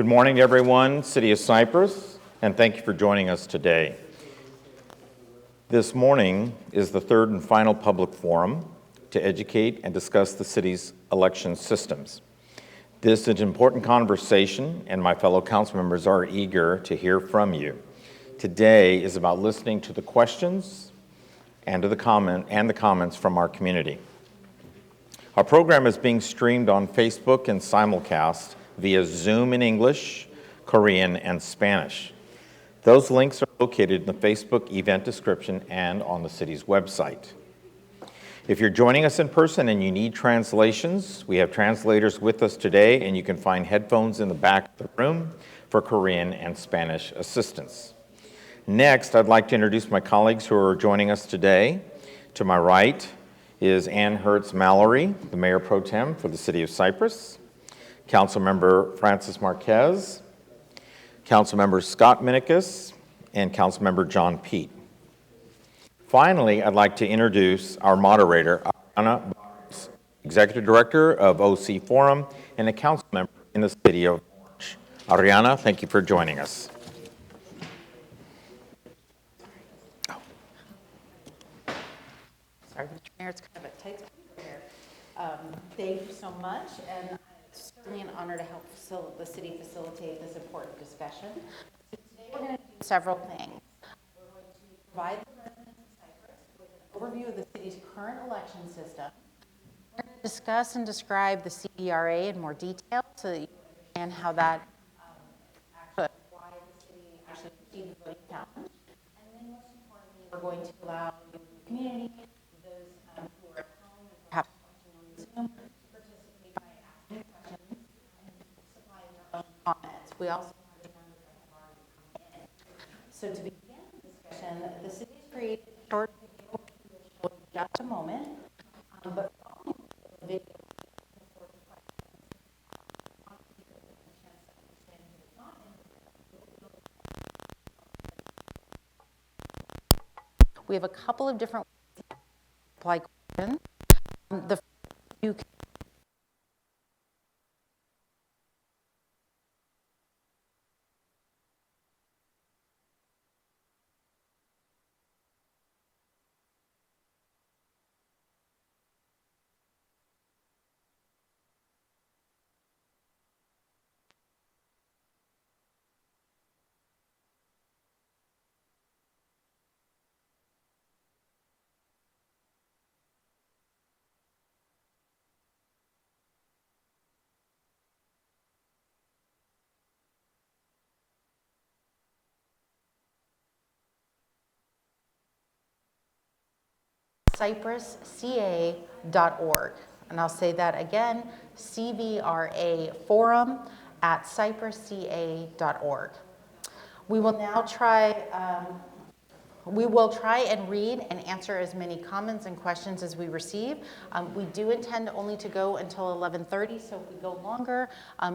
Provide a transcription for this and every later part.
Good morning, everyone, City of Cypress, and thank you for joining us today. This morning is the third and final public forum to educate and discuss the city's election systems. This is an important conversation, and my fellow council members are eager to hear from you. Today is about listening to the questions and the comments from our community. Our program is being streamed on Facebook and simulcast via Zoom in English, Korean, and Spanish. Those links are located in the Facebook event description and on the city's website. If you're joining us in person and you need translations, we have translators with us today, and you can find headphones in the back of the room for Korean and Spanish assistance. Next, I'd like to introduce my colleagues who are joining us today. To my right is Ann Hertz-Mallory, the Mayor Pro Tem for the City of Cypress, Councilmember Francis Marquez, Councilmember Scott Minicus, and Councilmember John Pete. Finally, I'd like to introduce our moderator, Ariana, Executive Director of OC Forum and a council member in the City of Orange. Ariana, thank you for joining us. Sorry, Mr. Mayor, it's kind of a tight schedule here. Thank you so much, and it's certainly an honor to help the city facilitate this important discussion. So today we're going to do several things. We're going to provide the residents of Cypress with an overview of the city's current election system. We're going to discuss and describe the CVRA in more detail so that you understand how that why the city actually received the voting challenge. And then most importantly, we're going to allow the community, those who are at home and perhaps watching on Zoom, to participate by asking questions and supplying their own comments. We also have a number that have already come in. So to begin the discussion, the city has created a short video which we will show in just a moment. But following the video, we have a couple of different ways to apply questions. The first, you can cypressca.org. And I'll say that again, CVRA forum at cypressca.org. We will now try and read and answer as many comments and questions as we receive. We do intend only to go until 11:30, so if we go longer,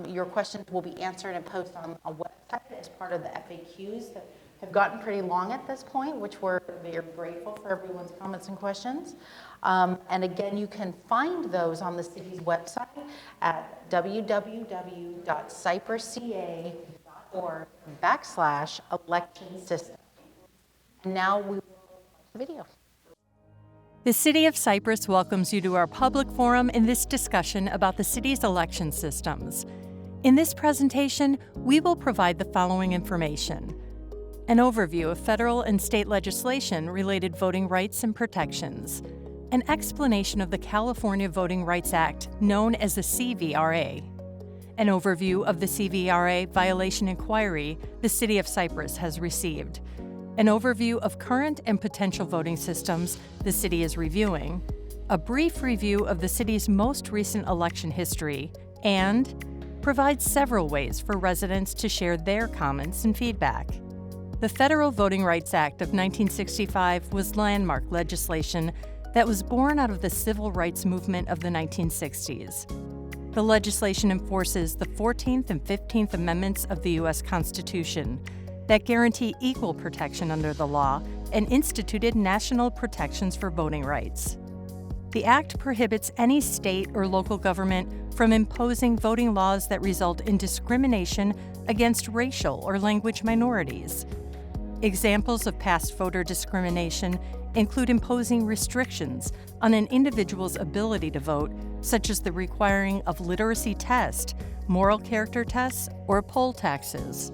your questions will be answered and posted on a website as part of the FAQs that have gotten pretty long at this point, which we're very grateful for everyone's comments and questions. And again, you can find those on the city's website at www.cypressca.org/election system. And now we will watch the video. The City of Cypress welcomes you to our public forum in this discussion about the city's election systems. In this presentation, we will provide the following information: an overview of federal and state legislation related voting rights and protections, an explanation of the California Voting Rights Act, known as the CVRA, an overview of the CVRA violation inquiry the City of Cypress has received, an overview of current and potential voting systems the city is reviewing, a brief review of the city's most recent election history, and provide several ways for residents to share their comments and feedback. The Federal Voting Rights Act of 1965 was landmark legislation that was born out of the civil rights movement of the 1960s. The legislation enforces the 14th and 15th Amendments of the U.S. Constitution that guarantee equal protection under the law and instituted national protections for voting rights. The Act prohibits any state or local government from imposing voting laws that result in discrimination against racial or language minorities. Examples of past voter discrimination include imposing restrictions on an individual's ability to vote, such as the requiring of literacy tests, moral character tests, or poll taxes.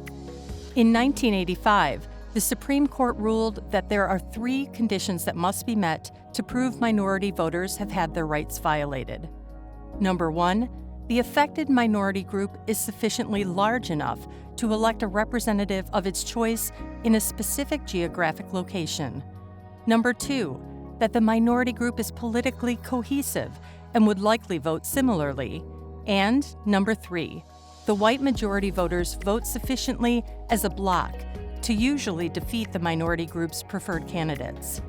In 1985, the Supreme Court ruled that there are 3 conditions that must be met to prove minority voters have had their rights violated. Number 1, the affected minority group is sufficiently large enough to elect a representative of its choice in a specific geographic location. Number 2, that the minority group is politically cohesive and would likely vote similarly. And number 3, the white majority voters vote sufficiently as a bloc to usually defeat the minority group's preferred candidates.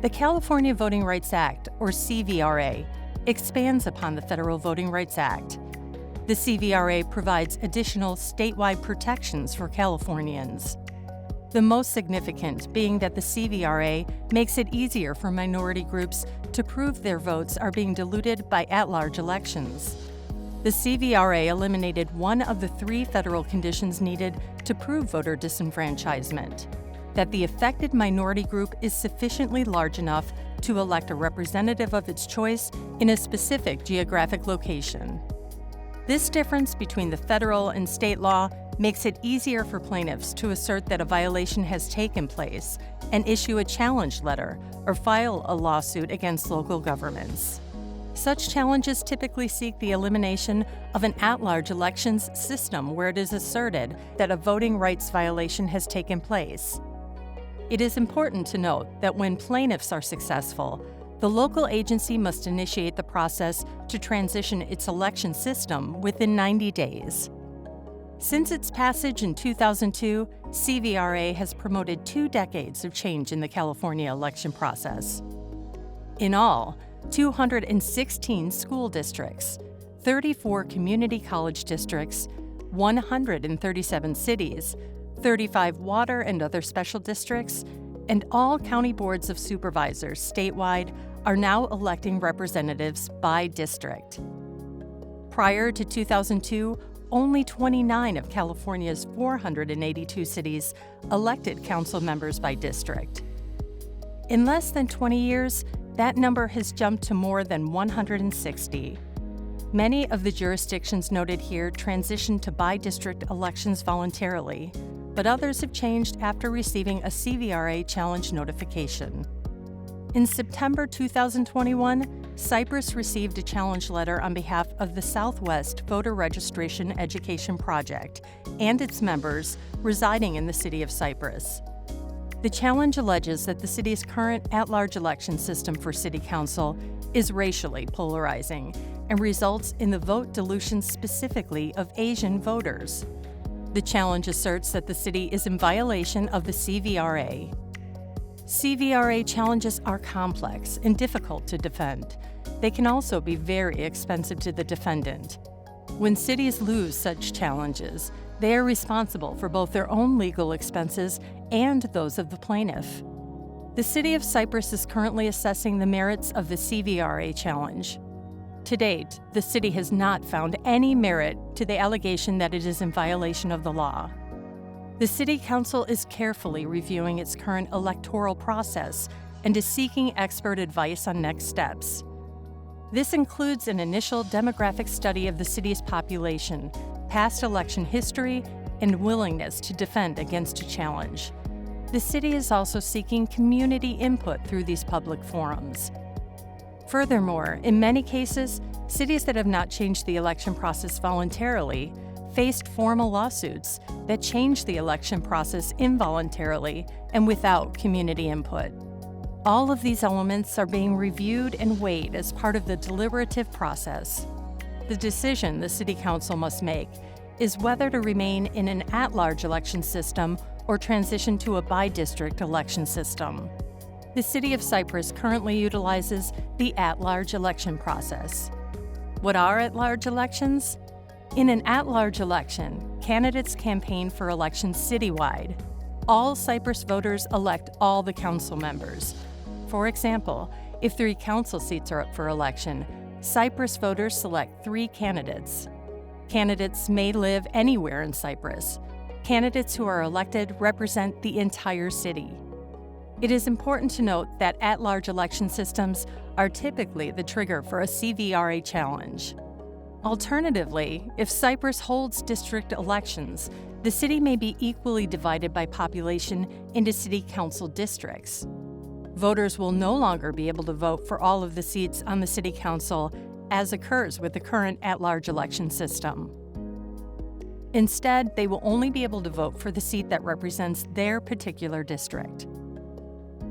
The California Voting Rights Act, or CVRA, expands upon the Federal Voting Rights Act. The CVRA provides additional statewide protections for Californians. The most significant being that the CVRA makes it easier for minority groups to prove their votes are being diluted by at-large elections. The CVRA eliminated one of the 3 federal conditions needed to prove voter disenfranchisement: that the affected minority group is sufficiently large enough to elect a representative of its choice in a specific geographic location. This difference between the federal and state law makes it easier for plaintiffs to assert that a violation has taken place and issue a challenge letter or file a lawsuit against local governments. Such challenges typically seek the elimination of an at-large elections system where it is asserted that a voting rights violation has taken place. It is important to note that when plaintiffs are successful, the local agency must initiate the process to transition its election system within 90 days. Since its passage in 2002, CVRA has promoted 2 decades of change in the California election process. In all, 216 school districts, 34 community college districts, 137 cities, 35 water and other special districts, and all county boards of supervisors statewide are now electing representatives by district. Prior to 2002, only 29 of California's 482 cities elected council members by district. In less than 20 years, that number has jumped to more than 160. Many of the jurisdictions noted here transitioned to by-district elections voluntarily, but others have changed after receiving a CVRA challenge notification. In September 2021, Cypress received a challenge letter on behalf of the Southwest Voter Registration Education Project and its members residing in the city of Cypress. The challenge alleges that the city's current at-large election system for city council is racially polarizing and results in the vote dilution specifically of Asian voters. The challenge asserts that the city is in violation of the CVRA. CVRA challenges are complex and difficult to defend. They can also be very expensive to the defendant. When cities lose such challenges, they are responsible for both their own legal expenses and those of the plaintiff. The city of Cypress is currently assessing the merits of the CVRA challenge. To date, the city has not found any merit to the allegation that it is in violation of the law. The City Council is carefully reviewing its current electoral process and is seeking expert advice on next steps. This includes an initial demographic study of the city's population, past election history, and willingness to defend against a challenge. The city is also seeking community input through these public forums. Furthermore, in many cases, cities that have not changed the election process voluntarily faced formal lawsuits that changed the election process involuntarily and without community input. All of these elements are being reviewed and weighed as part of the deliberative process. The decision the City Council must make is whether to remain in an at-large election system or transition to a by-district election system. The City of Cypress currently utilizes the at-large election process. What are at-large elections? In an at-large election, candidates campaign for elections citywide. All Cypress voters elect all the council members. For example, If 3 council seats are up for election, Cypress voters select 3 candidates. Candidates may live anywhere in Cypress. Candidates who are elected represent the entire city. It is important to note that at-large election systems are typically the trigger for a CVRA challenge. Alternatively, if Cypress holds district elections, the city may be equally divided by population into city council districts. Voters will no longer be able to vote for all of the seats on the city council, as occurs with the current at-large election system. Instead, they will only be able to vote for the seat that represents their particular district.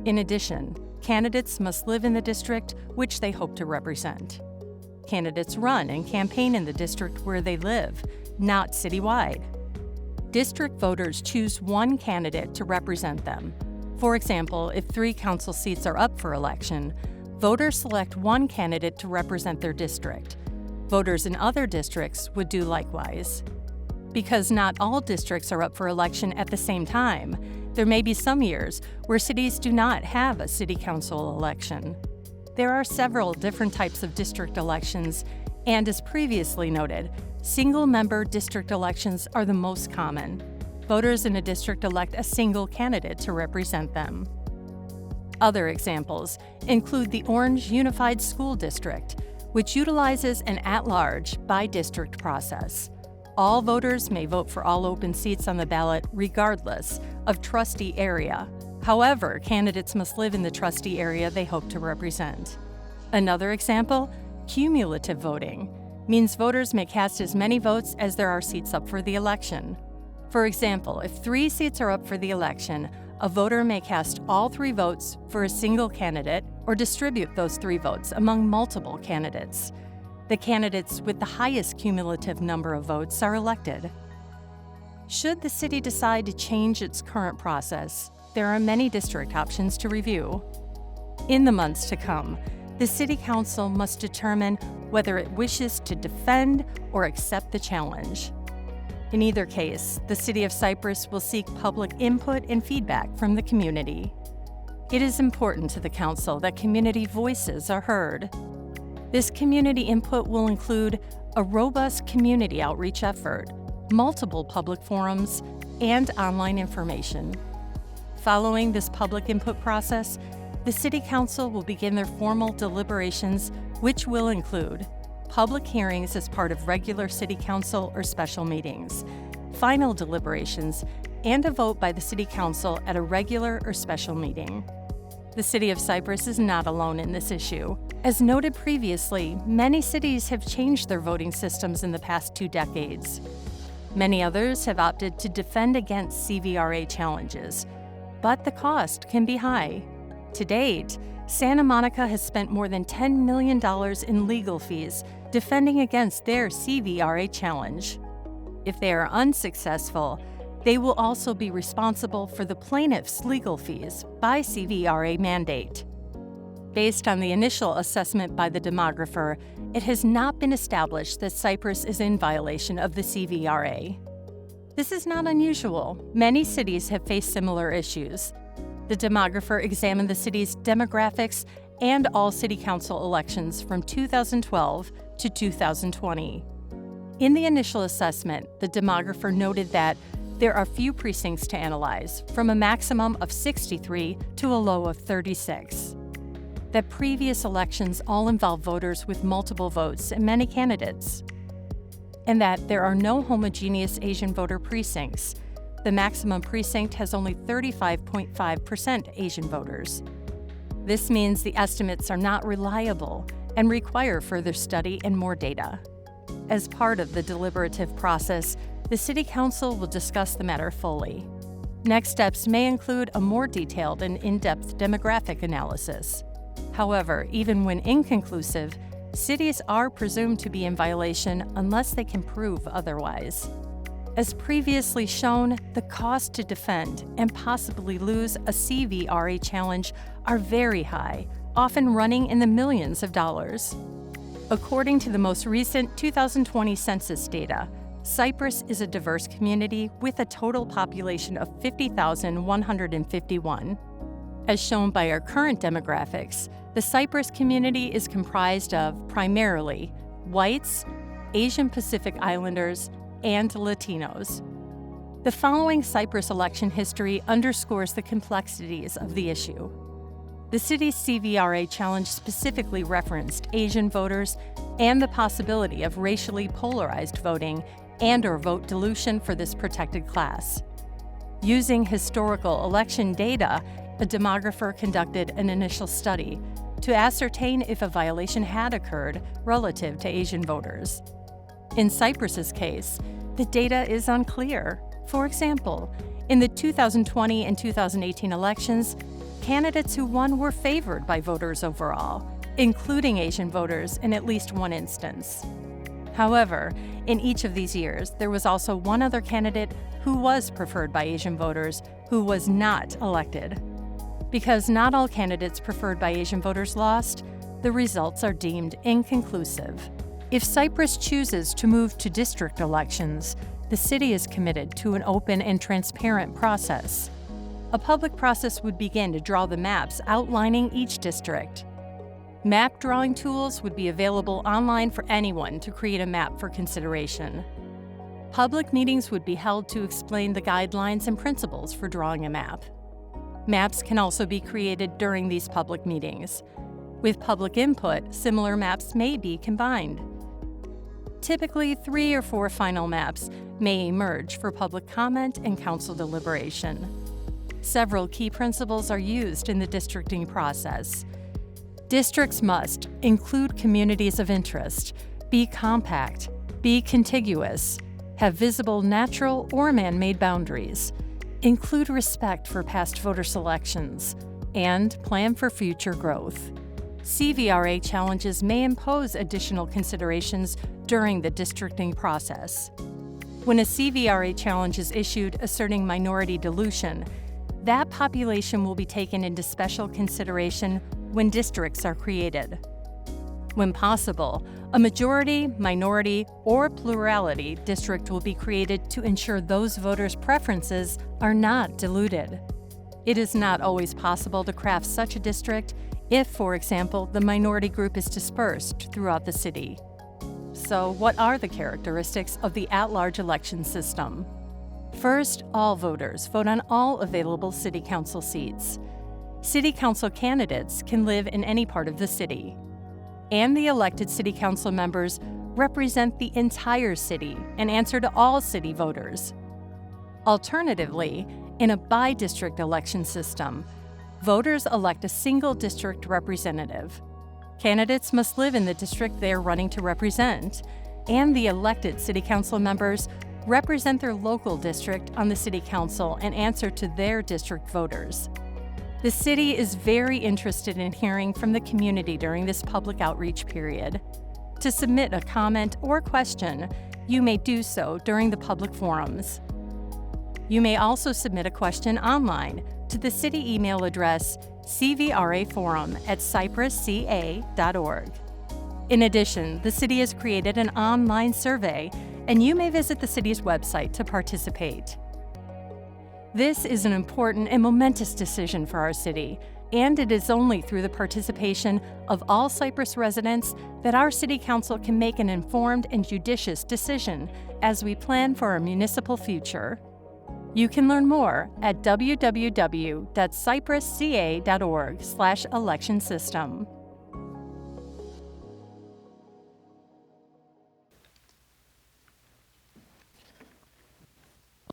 In addition, candidates must live in the district which they hope to represent. Candidates run and campaign in the district where they live, not citywide. District voters choose one candidate to represent them. For example, if 3 council seats are up for election, voters select one candidate to represent their district. Voters in other districts would do likewise. Because not all districts are up for election at the same time, there may be some years where cities do not have a city council election. There are several different types of district elections, and as previously noted, single-member district elections are the most common. Voters in a district elect a single candidate to represent them. Other examples include the Orange Unified School District, which utilizes an at-large, by-district process. All voters may vote for all open seats on the ballot regardless of trustee area. However, candidates must live in the trustee area they hope to represent. Another example, cumulative voting, means voters may cast as many votes as there are seats up for the election. For example, if 3 seats are up for the election, a voter may cast all 3 votes for a single candidate or distribute those 3 votes among multiple candidates. The candidates with the highest cumulative number of votes are elected. Should the city decide to change its current process, there are many district options to review. In the months to come, the City Council must determine whether it wishes to defend or accept the challenge. In either case, the City of Cypress will seek public input and feedback from the community. It is important to the Council that community voices are heard. This community input will include a robust community outreach effort, multiple public forums, and online information. Following this public input process, the City Council will begin their formal deliberations, which will include public hearings as part of regular City Council or special meetings, final deliberations, and a vote by the City Council at a regular or special meeting. The City of Cypress is not alone in this issue. As noted previously, many cities have changed their voting systems in the past 2 decades. Many others have opted to defend against CVRA challenges, but the cost can be high. To date, Santa Monica has spent more than $10 million in legal fees defending against their CVRA challenge. If they are unsuccessful, they will also be responsible for the plaintiff's legal fees by CVRA mandate. Based on the initial assessment by the demographer, it has not been established that Cypress is in violation of the CVRA. This is not unusual. Many cities have faced similar issues. The demographer examined the city's demographics and all city council elections from 2012 to 2020. In the initial assessment, the demographer noted that there are few precincts to analyze, from a maximum of 63 to a low of 36. That previous elections all involve voters with multiple votes and many candidates. And that there are no homogeneous Asian voter precincts. The maximum precinct has only 35.5% Asian voters. This means the estimates are not reliable and require further study and more data. As part of the deliberative process, the City Council will discuss the matter fully. Next steps may include a more detailed and in-depth demographic analysis. However, even when inconclusive, cities are presumed to be in violation unless they can prove otherwise. As previously shown, the cost to defend and possibly lose a CVRA challenge are very high, often running in the millions of dollars. According to the most recent 2020 census data, Cypress is a diverse community with a total population of 50,151. As shown by our current demographics, the Cypress community is comprised of primarily whites, Asian Pacific Islanders, and Latinos. The following Cypress election history underscores the complexities of the issue. The city's CVRA challenge specifically referenced Asian voters and the possibility of racially polarized voting and/or vote dilution for this protected class. Using historical election data, a demographer conducted an initial study to ascertain if a violation had occurred relative to Asian voters. In Cypress's case, the data is unclear. For example, in the 2020 and 2018 elections, candidates who won were favored by voters overall, including Asian voters in at least one instance. However, in each of these years, there was also one other candidate who was preferred by Asian voters who was not elected. Because not all candidates preferred by Asian voters lost, the results are deemed inconclusive. If Cypress chooses to move to district elections, the city is committed to an open and transparent process. A public process would begin to draw the maps outlining each district. Map drawing tools would be available online for anyone to create a map for consideration. Public meetings would be held to explain the guidelines and principles for drawing a map. Maps can also be created during these public meetings. With public input, similar maps may be combined. Typically, 3 or 4 final maps may emerge for public comment and council deliberation. Several key principles are used in the districting process. Districts must include communities of interest, be compact, be contiguous, have visible natural or man-made boundaries, include respect for past voter selections, and plan for future growth. CVRA challenges may impose additional considerations during the districting process. When a CVRA challenge is issued asserting minority dilution, that population will be taken into special consideration when districts are created. When possible, a majority, minority, or plurality district will be created to ensure those voters' preferences are not diluted. It is not always possible to craft such a district if, for example, the minority group is dispersed throughout the city. So, what are the characteristics of the at-large election system? First, all voters vote on all available city council seats. City council candidates can live in any part of the city. And the elected city council members represent the entire city and answer to all city voters. Alternatively, in a by-district election system, voters elect a single district representative. Candidates must live in the district they are running to represent, and the elected city council members represent their local district on the city council and answer to their district voters. The city is very interested in hearing from the community during this public outreach period. To submit a comment or question, you may do so during the public forums. You may also submit a question online to the city email address cvraforum@cypressca.org. In addition, the city has created an online survey, and you may visit the city's website to participate. This is an important and momentous decision for our city, and it is only through the participation of all Cypress residents that our city council can make an informed and judicious decision as we plan for our municipal future. You can learn more at www.cypressca.org/election system.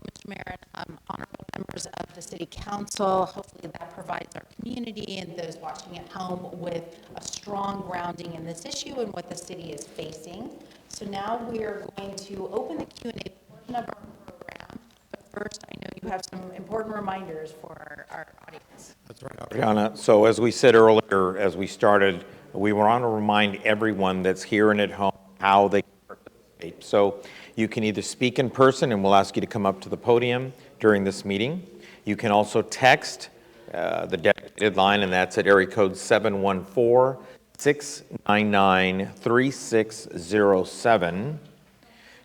Mr. Mayor, honorable members of the City Council, hopefully that provides our community and those watching at home with a strong grounding in this issue and what the city is facing. So now we are going to open the Q&A portion of our program. But first, I know you have some important reminders for our audience. That's right, Ariana. So as we said earlier, as we started, we want to remind everyone that's here and at home how they can participate. So you can either speak in person, and we'll ask you to come up to the podium during this meeting. You can also text the dedicated line, and that's at area code 714-699-3607.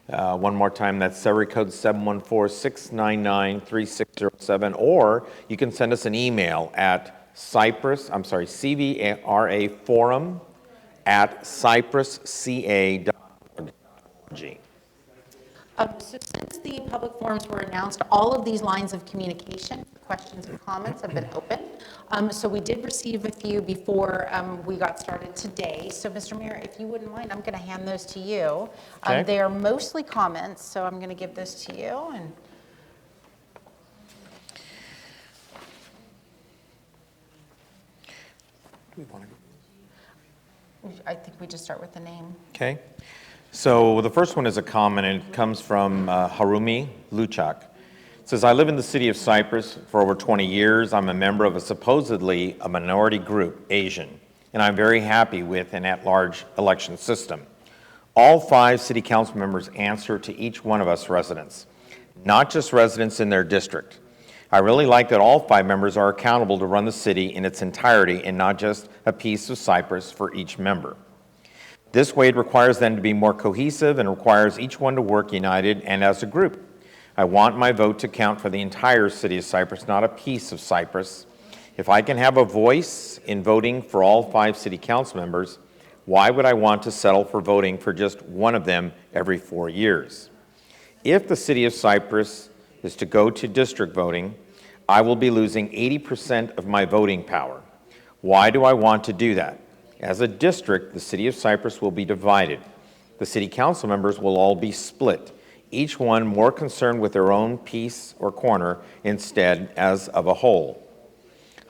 One more time, that's area code 714-699-3607, or you can send us an email at CVRA forum at cypressca.org. So since the public forums were announced, all of these lines of communication, questions and comments have been open. So we did receive a few before we got started today. So Mr. Mayor, if you wouldn't mind, I'm going to hand those to you. Okay. They are mostly comments, so I'm going to give this to you. And I think we just start with the name. Okay. So the first one is a comment, and it comes from Harumi Luchak. It says, I live in the city of Cypress for over 20 years. I'm a member of a supposedly a minority group, Asian, and I'm very happy with an at-large election system. All 5 city council members answer to each one of us residents, not just residents in their district. I really like that all 5 members are accountable to run the city in its entirety and not just a piece of Cypress for each member. This way it requires them to be more cohesive and requires each one to work united and as a group. I want my vote to count for the entire city of Cypress, not a piece of Cypress. If I can have a voice in voting for all 5 city council members, why would I want to settle for voting for just one of them every 4 years? If the city of Cypress is to go to district voting, I will be losing 80% of my voting power. Why do I want to do that? As a district, the city of Cypress will be divided. The city council members will all be split, each one more concerned with their own piece or corner instead as of a whole.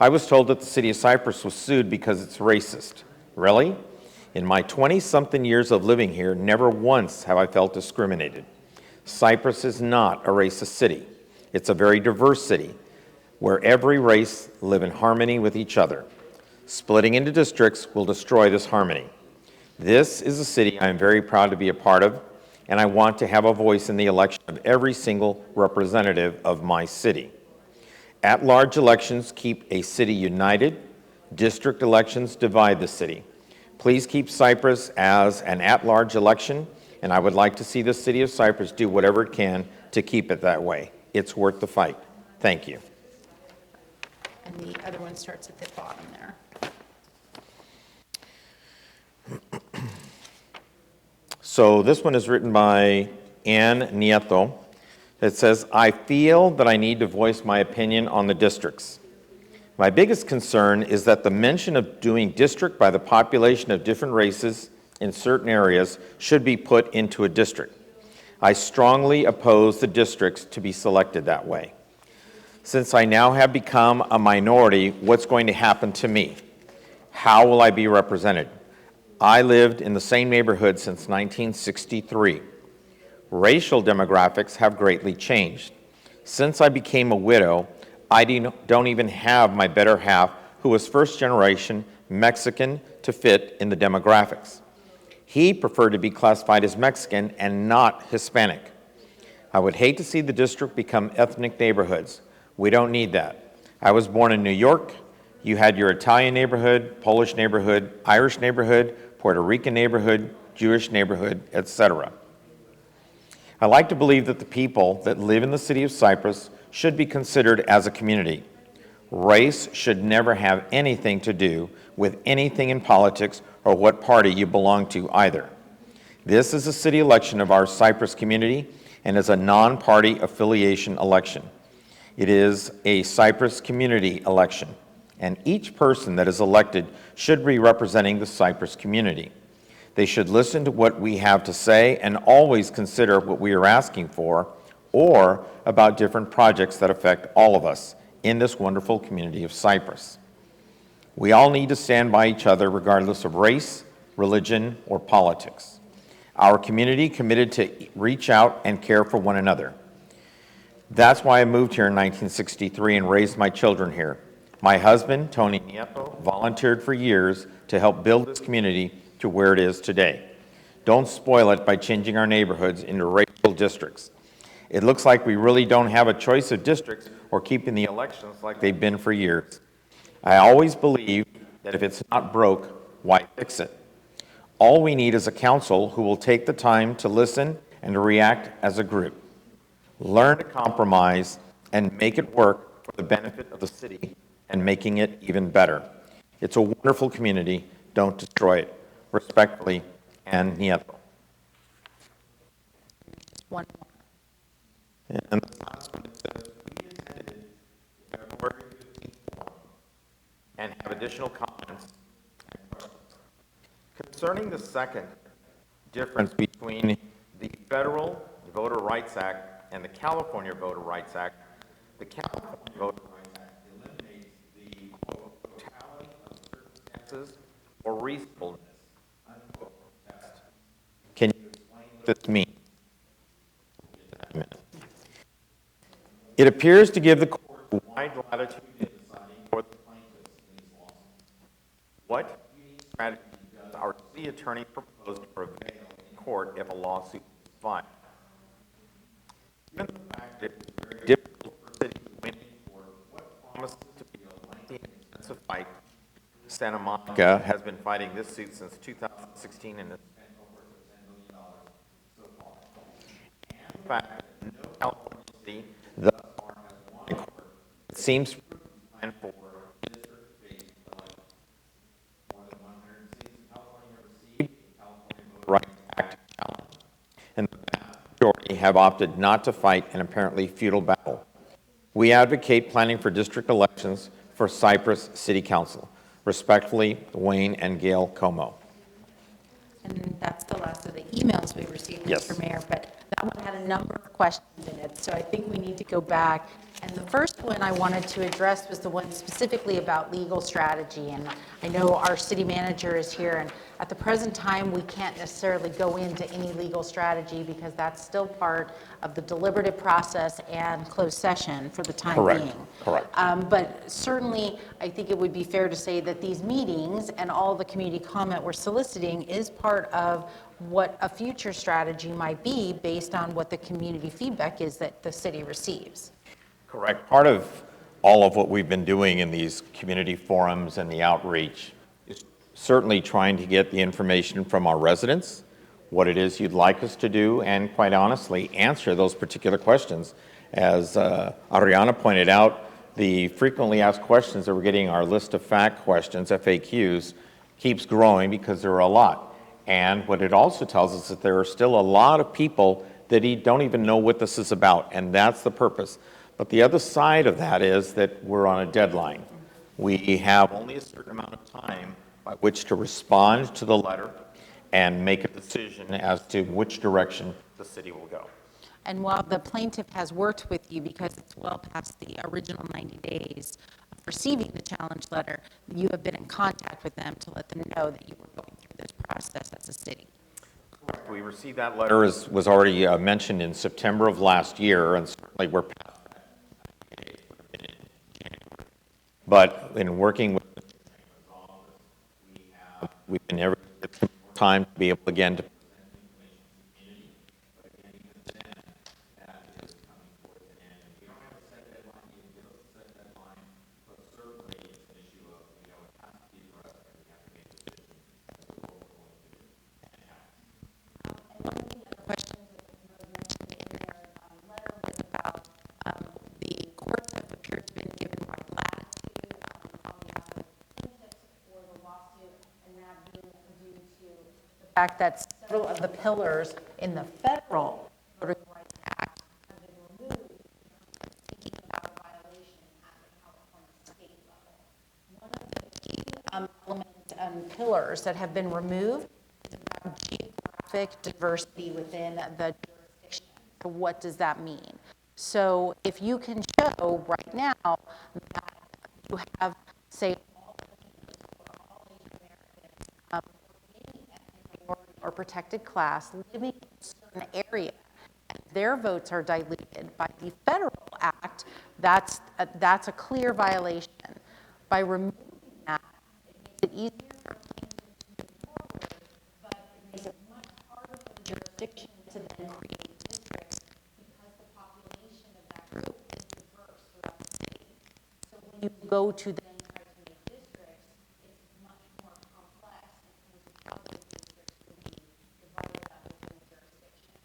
I was told that the city of Cypress was sued because it's racist. Really? In my 20-something years of living here, never once have I felt discriminated. Cypress is not a racist city. It's a very diverse city where every race live in harmony with each other. Splitting into districts will destroy this harmony. This is a city I am very proud to be a part of, and I want to have a voice in the election of every single representative of my city. At-large elections keep a city united. District elections divide the city. Please keep Cypress as an at-large election, and I would like to see the city of Cypress do whatever it can to keep it that way. It's worth the fight. Thank you. And the other one starts at the bottom there. So this one is written by Ann Nieto. It says, I feel that I need to voice my opinion on the districts. My biggest concern is that the mention of doing district by the population of different races in certain areas should be put into a district. I strongly oppose the districts to be selected that way. Since I now have become a minority, what's going to happen to me? How will I be represented? I lived in the same neighborhood since 1963. Racial demographics have greatly changed. Since I became a widow, I don't even have my better half, who was first generation Mexican, to fit in the demographics. He preferred to be classified as Mexican and not Hispanic. I would hate to see the district become ethnic neighborhoods. We don't need that. I was born in New York. You had your Italian neighborhood, Polish neighborhood, Irish neighborhood, Puerto Rican neighborhood, Jewish neighborhood, etc. I like to believe that the people that live in the city of Cypress should be considered as a community. Race should never have anything to do with anything in politics or what party you belong to either. This is a city election of our Cypress community and is a non-party affiliation election. It is a Cypress community election, and each person that is elected should be representing the Cypress community. They should listen to what we have to say and always consider what we are asking for or about different projects that affect all of us in this wonderful community of Cypress. We all need to stand by each other regardless of race, religion, or politics. Our community committed to reach out and care for one another. That's why I moved here in 1963 and raised my children here. My husband, Tony Nieto, volunteered for years to help build this community to where it is today. Don't spoil it by changing our neighborhoods into racial districts. It looks like we really don't have a choice of districts or keeping the elections like they've been for years. I always believe that if it's not broke, why fix it? All we need is a council who will take the time to listen and to react as a group. Learn to compromise and make it work for the benefit of the city and making it even better. It's a wonderful community. Don't destroy it. Respectfully, Ann Nieto. One And the last one says, we attended February 15th and have additional comments and questions. Concerning the second difference between the Federal Voter Rights Act and the California Voter Rights Act, the California Voter Rights Act eliminates the quote, totality of circumstances or reasonableness unquote, test. Can you explain what this means? It appears to give the court wide latitude in deciding for the plaintiffs in these lawsuits. What unique strategy does our city attorney propose to prevail in court if a lawsuit is filed? Given the fact that it is very difficult for cities to win in court, what promises to be a lengthy and expensive fight? Santa Monica has been fighting this suit since 2016 and has spent upwards of $10 million so far. And the fact that no California city thus far has won in court, it seems planned for district-based elections. More than 100 cities in California have received the California Voter Rights Act challenge, and the vast majority have opted not to fight an apparently futile battle. We advocate planning for district elections for Cypress City Council. Respectfully, Wayne and Gail Como. And that's the last of the emails we received, Yes. Mr. Mayor, but that one had a number of questions in it, so I think we need to go back. And the first one I wanted to address was the one specifically about legal strategy, and I know our city manager is here, and at the present time, we can't necessarily go into any legal strategy because that's still part of the deliberative process and closed session for the time Correct. being. Correct. But certainly, I think it would be fair to say that these meetings and all the community comment we're soliciting is part of what a future strategy might be based on what the community feedback is that the city receives. Correct. Part of all of what we've been doing in these community forums and the outreach is certainly trying to get the information from our residents, what it is you'd like us to do, and quite honestly, answer those particular questions. As Ariana pointed out, the frequently asked questions that we're getting, our list of fact questions, FAQs, keeps growing because there are a lot. And what it also tells us that there are still a lot of people that don't even know what this is about, and that's the purpose. But the other side of that is that we're on a deadline. We have only a certain amount of time by which to respond to the letter and make a decision as to which direction the city will go. And while the plaintiff has worked with you because it's well past the original 90 days of receiving the challenge letter, you have been in contact with them to let them know that you were going through this process as a city. Correct. We received that letter, as was already mentioned, in September of last year, and certainly we're past that. But in working with the office, we've been every time to be able again to present information to the community. But again, because then that is coming towards an end. And we don't have a set deadline, you can give us a set deadline, but certainly it's an issue of, it has to be addressed and we have to make decisions as to what we're going to do. And one of the other questions that was mentioned in their letter was about the courts have appeared to have been given wide latitude on behalf of the plaintiffs for the lawsuit, and that being due to the fact that several of the pillars in the federal Voting Rights Act have been removed, thinking about a violation at the California state level. One of the key elements and pillars that have been removed is about geographic diversity within the jurisdiction. So what does that mean? So if you can show right now that you have, say, all Latinos or all Asian Americans or any ethnic minority or protected class living in a certain area, and their votes are diluted by the federal act, that's a clear violation. By removing that, it makes it easier for plaintiffs to move forward, but it makes it much harder for the jurisdiction to then create districts because the population of that group is diverse throughout the city. So when you go to then try to make districts, it's much more complex in terms of how those districts will be divided up within the jurisdiction.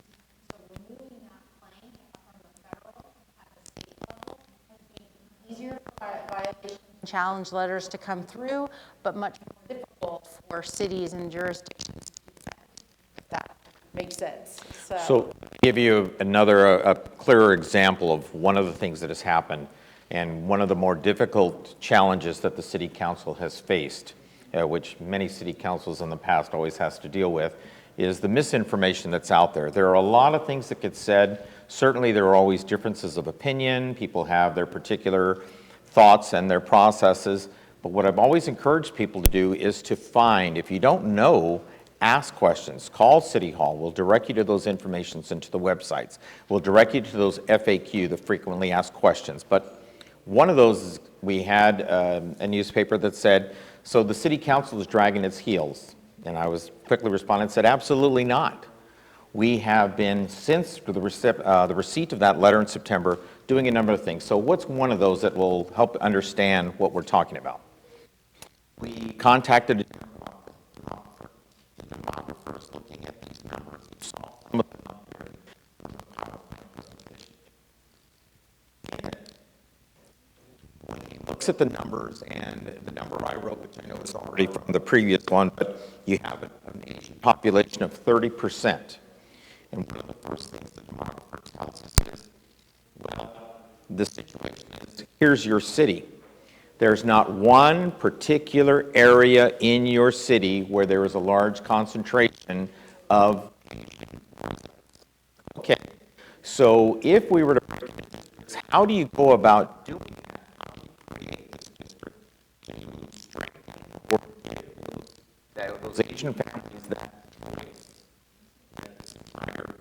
So removing that plank from the federal at the state level has made it easier for violations challenge letters to come through, but much more difficult for cities and jurisdictions to defend, if that makes sense. So give you another, a clearer example of one of the things that has happened and one of the more difficult challenges that the City Council has faced, which many city councils in the past always has to deal with, is the misinformation that's out there. There are a lot of things that get said. Certainly there are always differences of opinion. People have their particular thoughts and their processes. But what I've always encouraged people to do is to find, if you don't know, ask questions. Call City Hall. We'll direct you to those informations and to the websites. We'll direct you to those FAQ, the frequently asked questions. But one of those is we had a newspaper that said, so the City Council is dragging its heels. And I was quickly responding and said, absolutely not. We have been, since the receipt of that letter in September, doing a number of things. So what's one of those that will help understand what we're talking about? We contacted demographers looking at these numbers. We saw some of them up there in the PowerPoint presentation. And when he looks at the numbers, and the number I wrote, which I know is already from the previous one, but you have an Asian population of 30%. And one of the first things the demographer tells us is, well, the situation is, here's your city. There's not one particular area in your city where there is a large concentration of Asian residents. Okay, so if we were to break it into districts, how do you go about doing that? How do you create this district to strengthen or give those Asian families that choice that this entire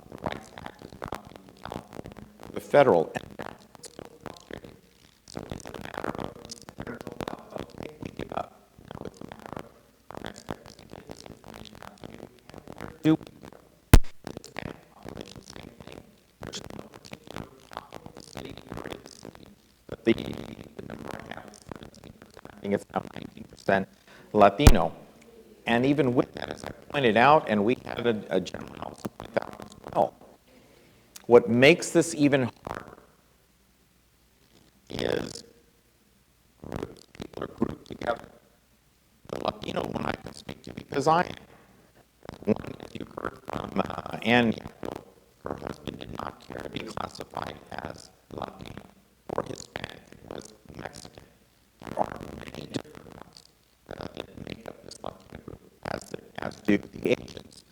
the Rights Act is about in California, the federal, and that's what's so frustrating. So it's a matter of, okay, we give up. Now it's a matter of our next step is to get this information out to you. And where do we go? It's the population, same thing. There's no particular pocket of the city, area of the city, but the number I have is 17%. I think it's now 19% Latino. And even with that, as I pointed out, and we had a gentleman also point that out as well, what makes this even harder is people are grouped together. The Latino one I can speak to because I am. One, as you heard from Ann, her husband did not care to be classified as Latino or Hispanic. It was Mexican. There are many different ones that make up this Latino group, as do the Asians.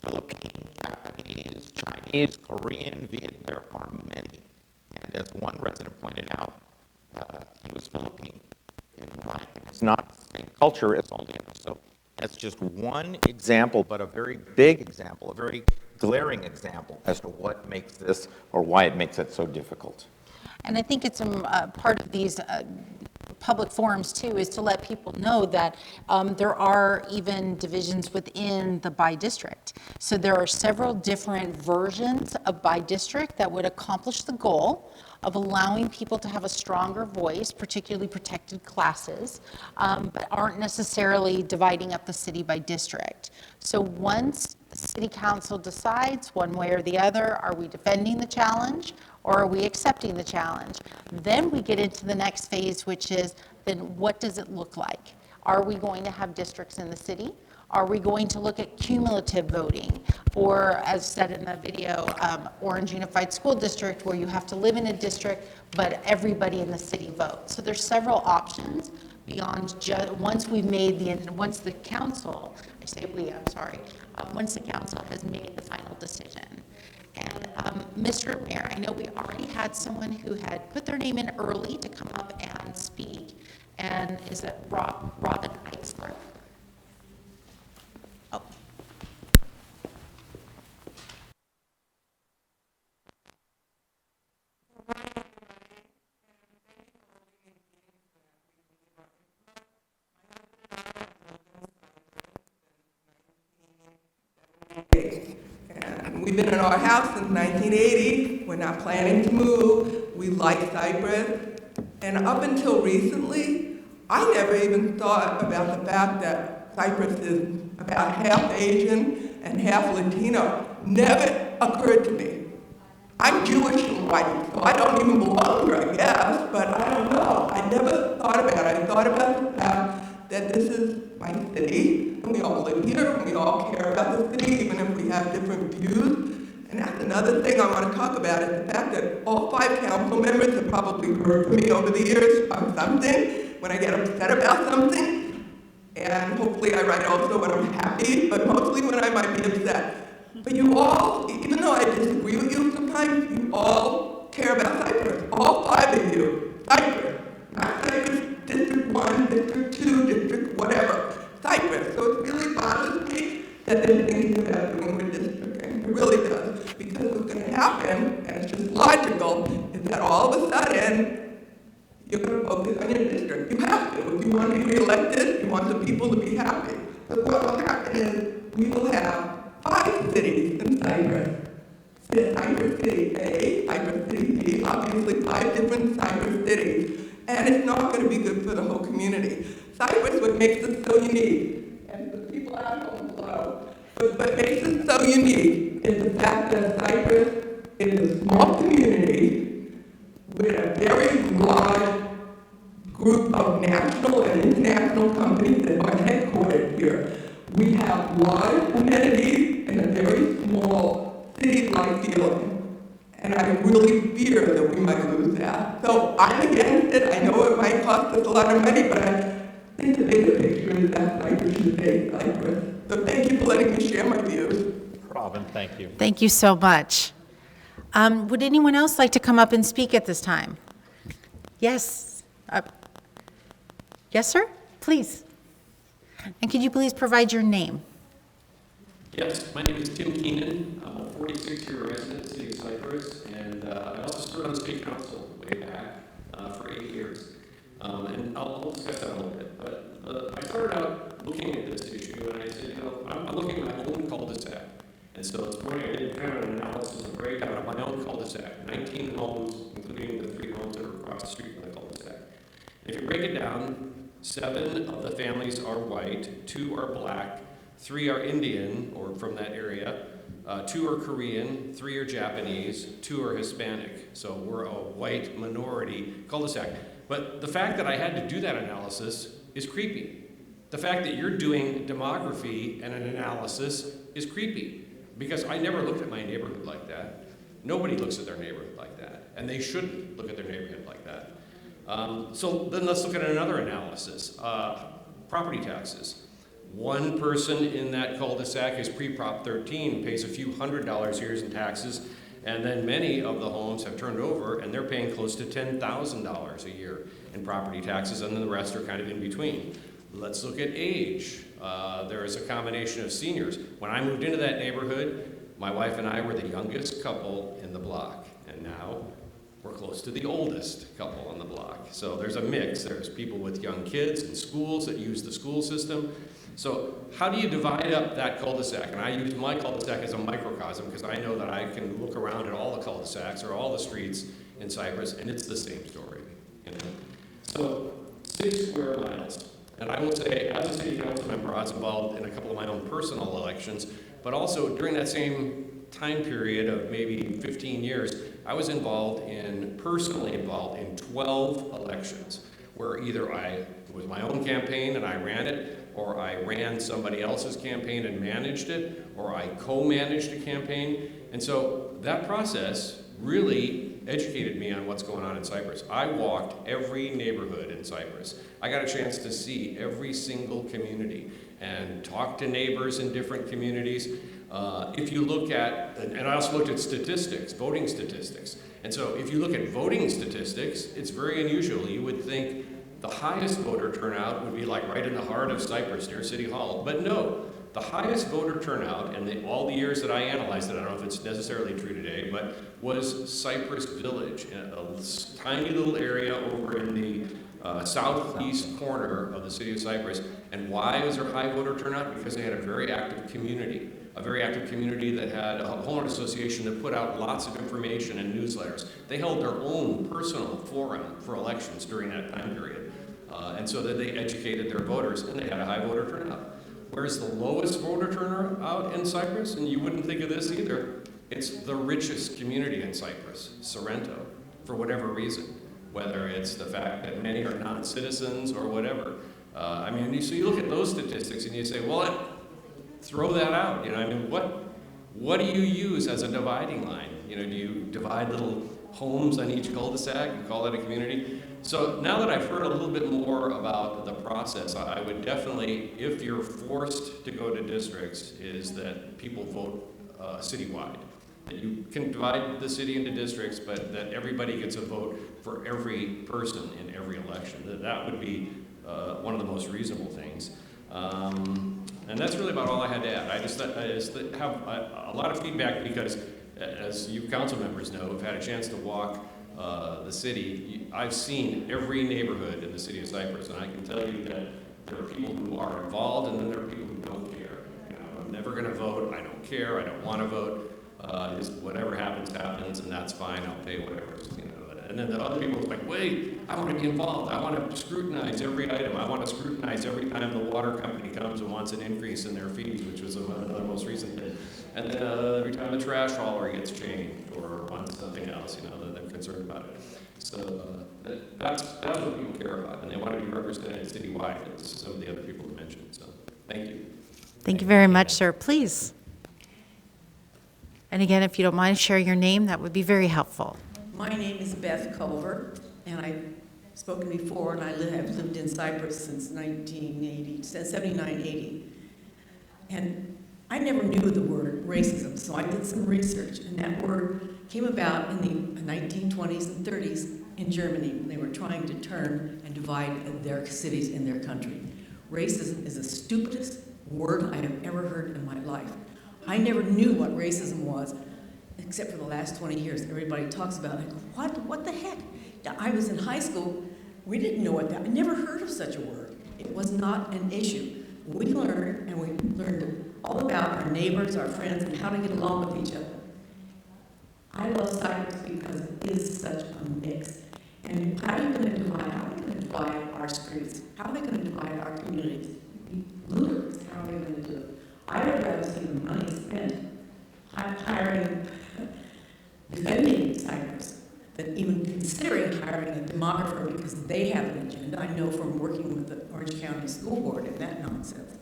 Philippine, Japanese, Chinese, Korean, Vietnam, there are many. And as one resident pointed out, he was Philippine. And it's not the same culture as all the others. So that's just one example, but a very big example, a very glaring example as to what makes this or why it makes it so difficult. And I think it's part of these public forums too, is to let people know that there are even divisions within the by district. So there are several different versions of by district that would accomplish the goal of allowing people to have a stronger voice, particularly protected classes, but aren't necessarily dividing up the city by district. So once the city council decides one way or the other, are we defending the challenge or are we accepting the challenge? Then we get into the next phase, which is then what does it look like? Are we going to have districts in the city? Are we going to look at cumulative voting? Or, as said in the video, Orange Unified School District, where you have to live in a district, but everybody in the city votes. So there's several options beyond just, once the council, I say we, I'm sorry, once the council has made the final decision. And Mr. Mayor, I know we already had someone who had put their name in early to come up and speak. And is it Robin Eitzler? Oh. And we've been in our house since 1980. We're not planning to move. We like Cypress. And up until recently, I never even thought about the fact that Cypress is about half Asian and half Latino. Never occurred to me. I'm Jewish and white, so I don't even belong here, I guess, but I don't know. I thought about the fact that this is my city, and we all live here, and we all care about the city, even if we have different views. And that's another thing I want to talk about, is the fact that all 5 council members have probably heard from me over the years on something, when I get upset about something, and hopefully I write also when I'm happy, but mostly when I might be upset. But you all, even though I disagree with you sometimes, you all care about Cypress. All 5 of you. Cypress. Not Cypress District 1, District 2, District whatever. Cypress. So it really bothers me that they're thinking about doing redistricting. It really does. Because what's going to happen, and it's just logical, is that all of a sudden, you're going to focus on your district. You have to. If you want to be reelected, you want the people to be happy. So what will happen is we will have 5 cities in Cypress. Cypress City A, Cypress City B, obviously 5 different Cypress cities. And it's not going to be good for the whole community. Cypress, what makes it so unique, and the people at home below, but what makes it so unique is the fact that Cypress is a small community with a very large group of national and international companies that are headquartered here. We have large amenities and a very small city-like feeling. And I really fear that we might lose that. So I'm against it. I know it might cost us a lot of money, but I think the bigger picture is that Cypress should stay Cypress. So thank you for letting me share my views. Robin, thank you. Thank you so much. Would anyone else like to come up and speak at this time? Yes. Yes, sir? Please. And could you please provide your name? Yes, my name is Tim Keenan. I'm a 46-year resident of the city of Cypress, and I also served on the state council way back for 8 years. And I'll discuss that a little bit. But I started out looking at this issue, and I said, you know, I'm looking at my own cul-de-sac. And so this morning I did kind of an analysis of breakdown of my own cul-de-sac. 19 homes, including the 3 homes that are across the street from the cul-de-sac. And if you break it down, 7 of the families are white, 2 are black, 3 are Indian, or from that area, 2 are Korean, 3 are Japanese, 2 are Hispanic. So we're a white minority cul-de-sac. But the fact that I had to do that analysis is creepy. The fact that you're doing demography and an analysis is creepy, because I never looked at my neighborhood like that. Nobody looks at their neighborhood like that, and they shouldn't look at their neighborhood like that. So then let's look at another analysis, property taxes. One person in that cul-de-sac is pre-Prop 13, pays a few $100s a year in taxes, and then many of the homes have turned over and they're paying close to $10,000 a year in property taxes, and then the rest are kind of in between. Let's look at age. There is a combination of seniors. When I moved into that neighborhood, my wife and I were the youngest couple in the block, and now we're close to the oldest couple on the block. So there's a mix. There's people with young kids in schools that use the school system. So how do you divide up that cul-de-sac? And I use my cul-de-sac as a microcosm because I know that I can look around at all the cul-de-sacs or all the streets in Cypress, and it's the same story. You know? So 6 square miles. And I will say, as a city council member, I was involved in a couple of my own personal elections, but also during that same time period of maybe 15 years, I was personally involved in 12 elections, where either it was my own campaign and I ran it, or I ran somebody else's campaign and managed it, or I co-managed a campaign. And so that process really educated me on what's going on in Cypress. I walked every neighborhood in Cypress. I got a chance to see every single community and talk to neighbors in different communities. If you look at, and I also looked at statistics, voting statistics. And so if you look at voting statistics, it's very unusual. You would think the highest voter turnout would be like right in the heart of Cypress near City Hall. But no, the highest voter turnout in all the years that I analyzed it, I don't know if it's necessarily true today, but was Cypress Village, a tiny little area over in the southeast corner of the city of Cypress. And why was there high voter turnout? Because they had a very active community that had a homeowner association that put out lots of information and newsletters. They held their own personal forum for elections during that time period. And so that they educated their voters, and they had a high voter turnout. Where's the lowest voter turnout in Cypress? And you wouldn't think of this either. It's the richest community in Cypress, Sorrento, for whatever reason. whether it's the fact that many are non-citizens or whatever. I mean, so you look at those statistics and you say, well, throw that out. You know, I mean, what do you use as a dividing line? You know, do you divide little homes on each cul-de-sac and call that a community? So now that I've heard a little bit more about the process, I would definitely, if you're forced to go to districts, is that people vote citywide. That you can divide the city into districts, but that everybody gets a vote for every person in every election. That would be one of the most reasonable things. And that's really about all I had to add. I just have a lot of feedback because, as you council members know, who've had a chance to walk the city, I've seen every neighborhood in the city of Cypress, and I can tell you that there are people who are involved and then there are people who don't care. You know, I'm never going to vote, I don't care, I don't want to vote. Just whatever happens, happens, and that's fine, I'll pay whatever, you know. And then the other people are like, wait, I want to be involved. I want to scrutinize every item. I want to scrutinize every time the water company comes and wants an increase in their fees, which was one of the most recent thing. And then every time the trash hauler gets changed or wants something else, you know, that they're concerned about it. So that's what people care about, and they want to be represented citywide, as some of the other people mentioned. So thank you. Thank you very much, sir. Please. And again, if you don't mind sharing your name, that would be very helpful. My name is Beth Culver, and I've spoken before, and have lived in Cypress since 79-80. And I never knew the word racism, so I did some research, and that word came about in the 1920s and 30s in Germany when they were trying to turn and divide their cities in their country. Racism is the stupidest word I have ever heard in my life. I never knew what racism was, except for the last 20 years. Everybody talks about it. What the heck? I was in high school. We didn't know what that, I never heard of such a word. It was not an issue. We learned all about our neighbors, our friends, and how to get along with each other. I love Cypress because it is such a mix. And how are you going to divide our streets? How are they going to divide our communities? Ludicrous. How are they going to do it? I would rather see the money spent hiring, defending Cypress, than even considering hiring a demographer because they have an agenda. I know from working with the Orange County School Board and that nonsense.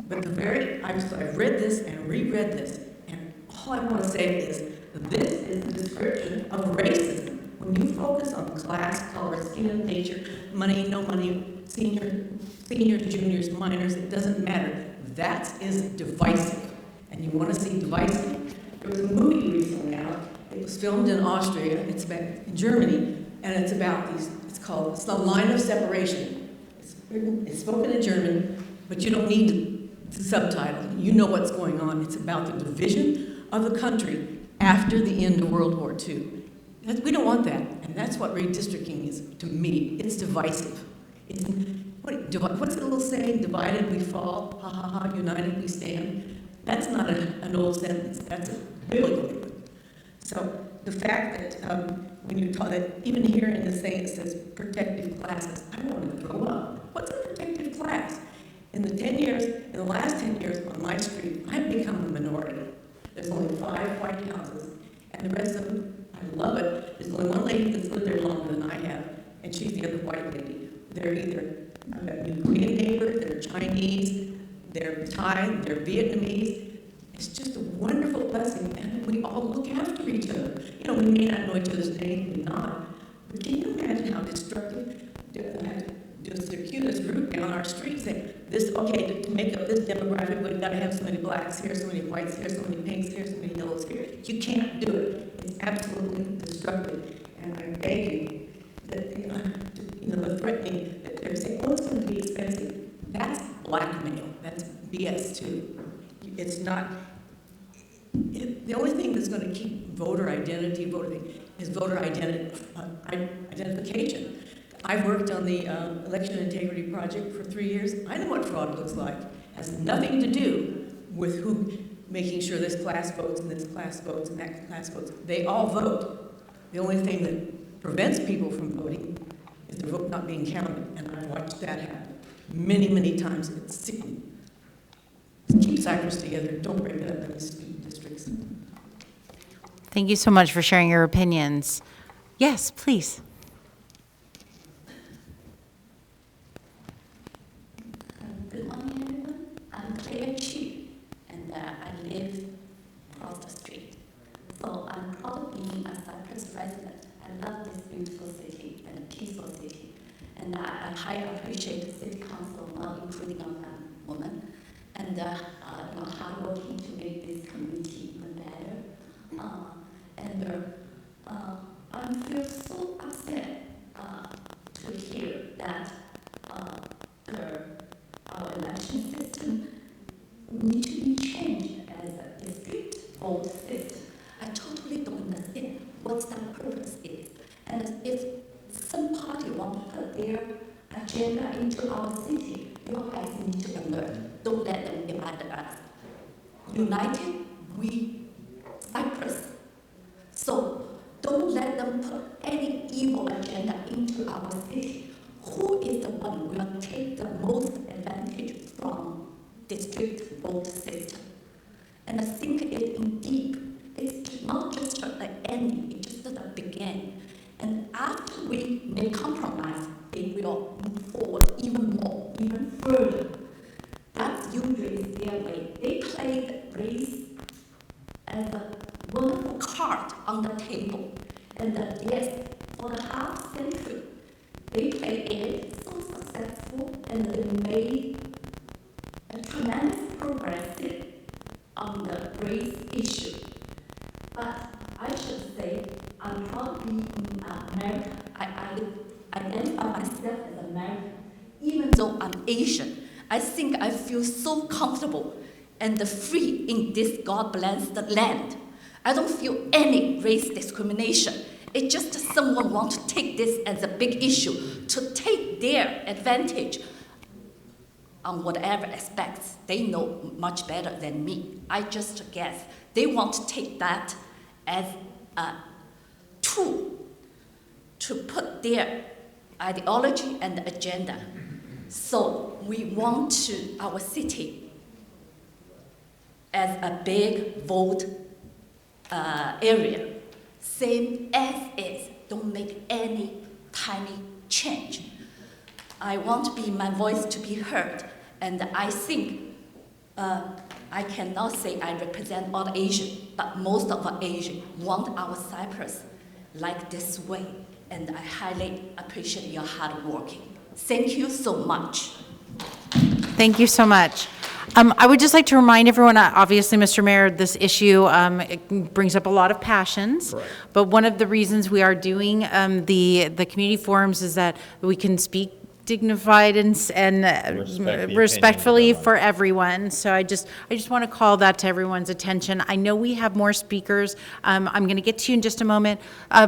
But I've read this and reread this, and all I want to say is this is a description of racism. When you focus on class, color, skin, nature, money, no money, seniors, juniors, minors, it doesn't matter. That is divisive. And you want to see divisive? There was a movie recently out. It was filmed in Austria. It's about in Germany, and it's about these. It's the line of separation. It's spoken in German, but you don't need the subtitle. You know what's going on. It's about the division of the country after the end of World War II. We don't want that, and that's what redistricting is to me. It's divisive. What's the little saying? Divided we fall, ha ha ha, united we stand. That's not an old sentence, that's a biblical one. So the fact that when you talk that, even here in the saying it says protective classes, I want to throw up. What's a protective class? In the last 10 years on my street, I've become a minority. There's only 5 white houses, and the rest of them, I love it. There's only one lady that's lived there longer than I have, and she's the other white lady. They're either I've got a Korean neighbor, they're Chinese, they're Thai, they're Vietnamese. It's just a wonderful blessing, and we all look after each other. You know, we may not know each other's name, we not. But can you imagine how destructive the circuitous route down our street saying, to make up this demographic, we've got to have so many blacks here, so many whites here, so many pinks here, so many yellows here. You can't do it. It's absolutely destructive. And I beg you that, the threatening that they're saying, it's going to be expensive. That's blackmail. That's BS too. It's not. The only thing that's going to keep voter identification. I've worked on the election integrity project for 3 years. I know what fraud looks like. It has nothing to do with making sure this class votes and this class votes and that class votes. They all vote. The only thing that prevents people from voting is their vote not being counted, and I've watched that happen many, many times. It's sickening. Keep Cypress together. Don't break it up into districts. Thank you so much for sharing your opinions. Yes, please. I love this beautiful city and peaceful city. And I highly appreciate the city council not including a woman and hardworking to make this community even better. I feel so upset to hear that our election system need to be changed as a district vote system. I totally don't understand what that purpose is. And if some party want to put their agenda into our city, you guys need to learn. Don't let them divide us. United, we Cypress. So don't let them put any evil agenda into our city. Who is the one who will take the most advantage from district vote system? And I think it indeed, it's not just the ending, it's just the beginning. And after we make compromise, they will move forward even more, even further. That's usually their way. They play the race as a wonderful card on the table. And yes, for the half century, they played it so successful and they made a tremendous progress on the race issue. But I should say, I'm proud to be in America. I identify myself as American. Even though I'm Asian, I think I feel so comfortable and free in this God-blessed land. I don't feel any race discrimination. It's just someone wants to take this as a big issue, to take their advantage on whatever aspects. They know much better than me. I just guess they want to take that as a tool to put their ideology and agenda. So we want our city as a big vote area, same as is. Don't make any tiny change. I want my voice to be heard, and I think I cannot say I represent all Asians, but most of our Asians want our Cypress like this way, and I highly appreciate your hard working. Thank you so much. Thank you so much. I would just like to remind everyone, obviously, Mr. Mayor, this issue it brings up a lot of passions. Correct. But one of the reasons we are doing the community forums is that we can speak dignified and respectfully for everyone. So I just want to call that to everyone's attention. I know we have more speakers. I'm going to get to you in just a moment.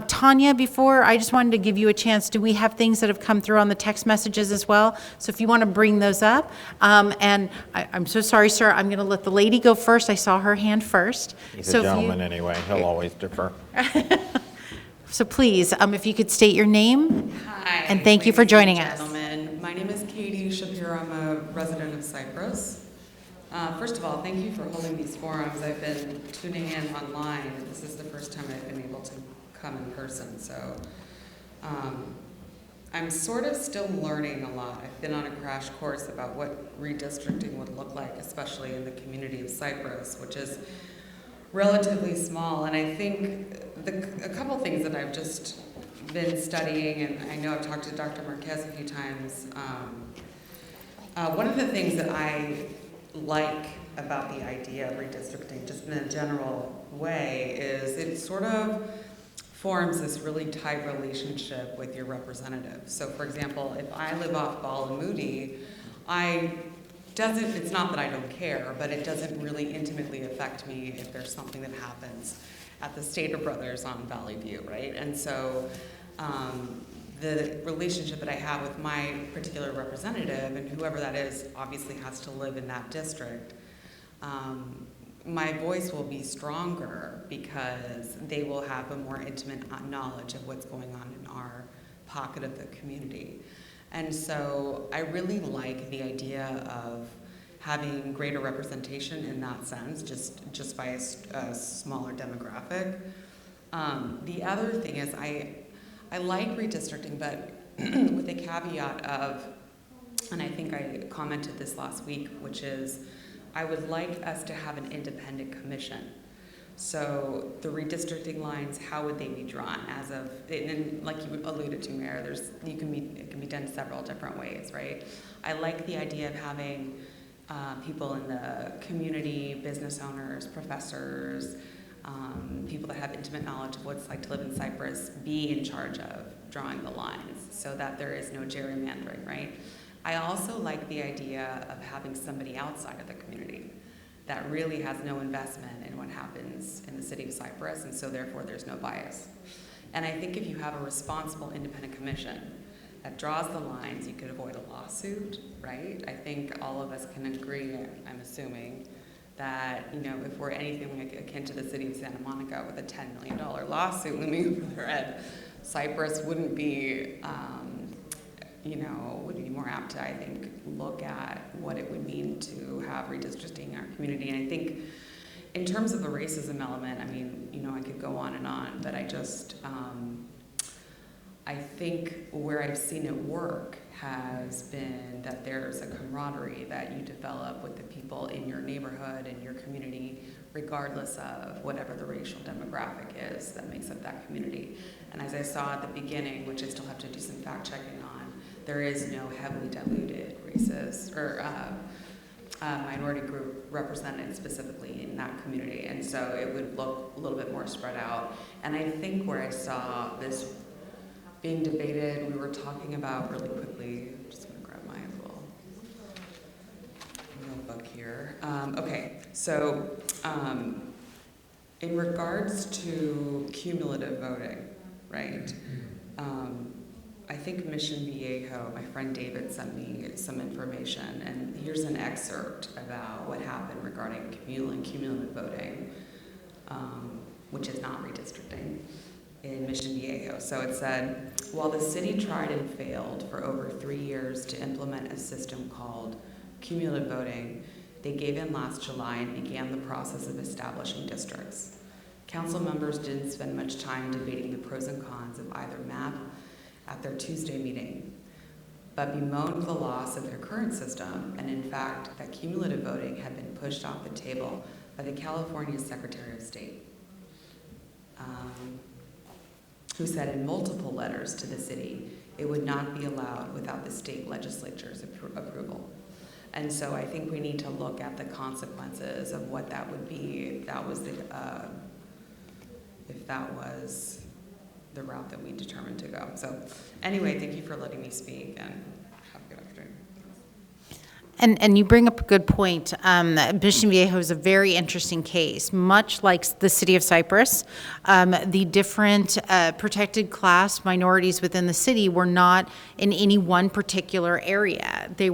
Tanya, before, I just wanted to give you a chance. Do we have things that have come through on the text messages as well? So if you want to bring those up. And I'm so sorry, sir. I'm going to let the lady go first. I saw her hand first. He's a gentleman anyway. He'll always defer. So please, if you could state your name. Hi. And thank you for joining us. My name is Katie Shapiro. I'm a resident of Cypress. First of all, thank you for holding these forums. I've been tuning in online, and this is the first time I've been able to come in person. So I'm sort of still learning a lot. I've been on a crash course about what redistricting would look like, especially in the community of Cypress, which is relatively small. And I think a couple things that I've just been studying, and I know I've talked to Dr. Marquez a few times. One of the things that I like about the idea of redistricting, just in a general way, is it sort of forms this really tight relationship with your representative. So for example, if I live off Ball and Moody, it's not that I don't care, but it doesn't really intimately affect me if there's something that happens at the Stater Brothers on Valley View, right? And so the relationship that I have with my particular representative, and whoever that is obviously has to live in that district, my voice will be stronger because they will have a more intimate knowledge of what's going on in our pocket of the community. And so I really like the idea of having greater representation in that sense, just by a smaller demographic. The other thing is I like redistricting, but with the caveat of, and I think I commented this last week, which is I would like us to have an independent commission. So the redistricting lines, how would they be drawn as of, and like you alluded to, Mayor, it can be done several different ways, right? I like the idea of having people in the community, business owners, professors, people that have intimate knowledge of what it's like to live in Cypress be in charge of drawing the lines so that there is no gerrymandering, right? I also like the idea of having somebody outside of the community that really has no investment in what happens in the city of Cypress, and so therefore there's no bias. And I think if you have a responsible independent commission that draws the lines, you could avoid a lawsuit, right? I think all of us can agree, I'm assuming, that, you know, if we're anything like akin to the city of Santa Monica with a $10 million lawsuit looming over their head, Cypress wouldn't be, would be more apt to, I think, look at what it would mean to have redistricting in our community. And I think in terms of the racism element, I mean, you know, I could go on and on, but I just, I think where I've seen it work has been that there's a camaraderie that you develop with the people in your neighborhood and your community, regardless of whatever the racial demographic is that makes up that community. And as I saw at the beginning, which I still have to do some fact checking on, there is no heavily diluted racist or minority group represented specifically in that community. And so it would look a little bit more spread out. And I think where I saw this being debated, we were talking about really quickly, I'm just gonna grab my little notebook here. Okay, so in regards to cumulative voting, right? I think Mission Viejo, my friend David sent me some information, and here's an excerpt about what happened regarding cumulative voting, which is not redistricting, in Mission Viejo. So it said, while the city tried and failed for over 3 years to implement a system called cumulative voting, they gave in last July and began the process of establishing districts. Council members didn't spend much time debating the pros and cons of either map at their Tuesday meeting, but bemoaned the loss of their current system, and in fact, that cumulative voting had been pushed off the table by the California Secretary of State, who said in multiple letters to the city, it would not be allowed without the state legislature's approval. And so I think we need to look at the consequences of what that would be if that was the route that we determined to go. So anyway, thank you for letting me speak, and have a good afternoon. And you bring up a good point. Mission Viejo is a very interesting case. Much like the city of Cypress, the different protected class minorities within the city were not in any one particular area. It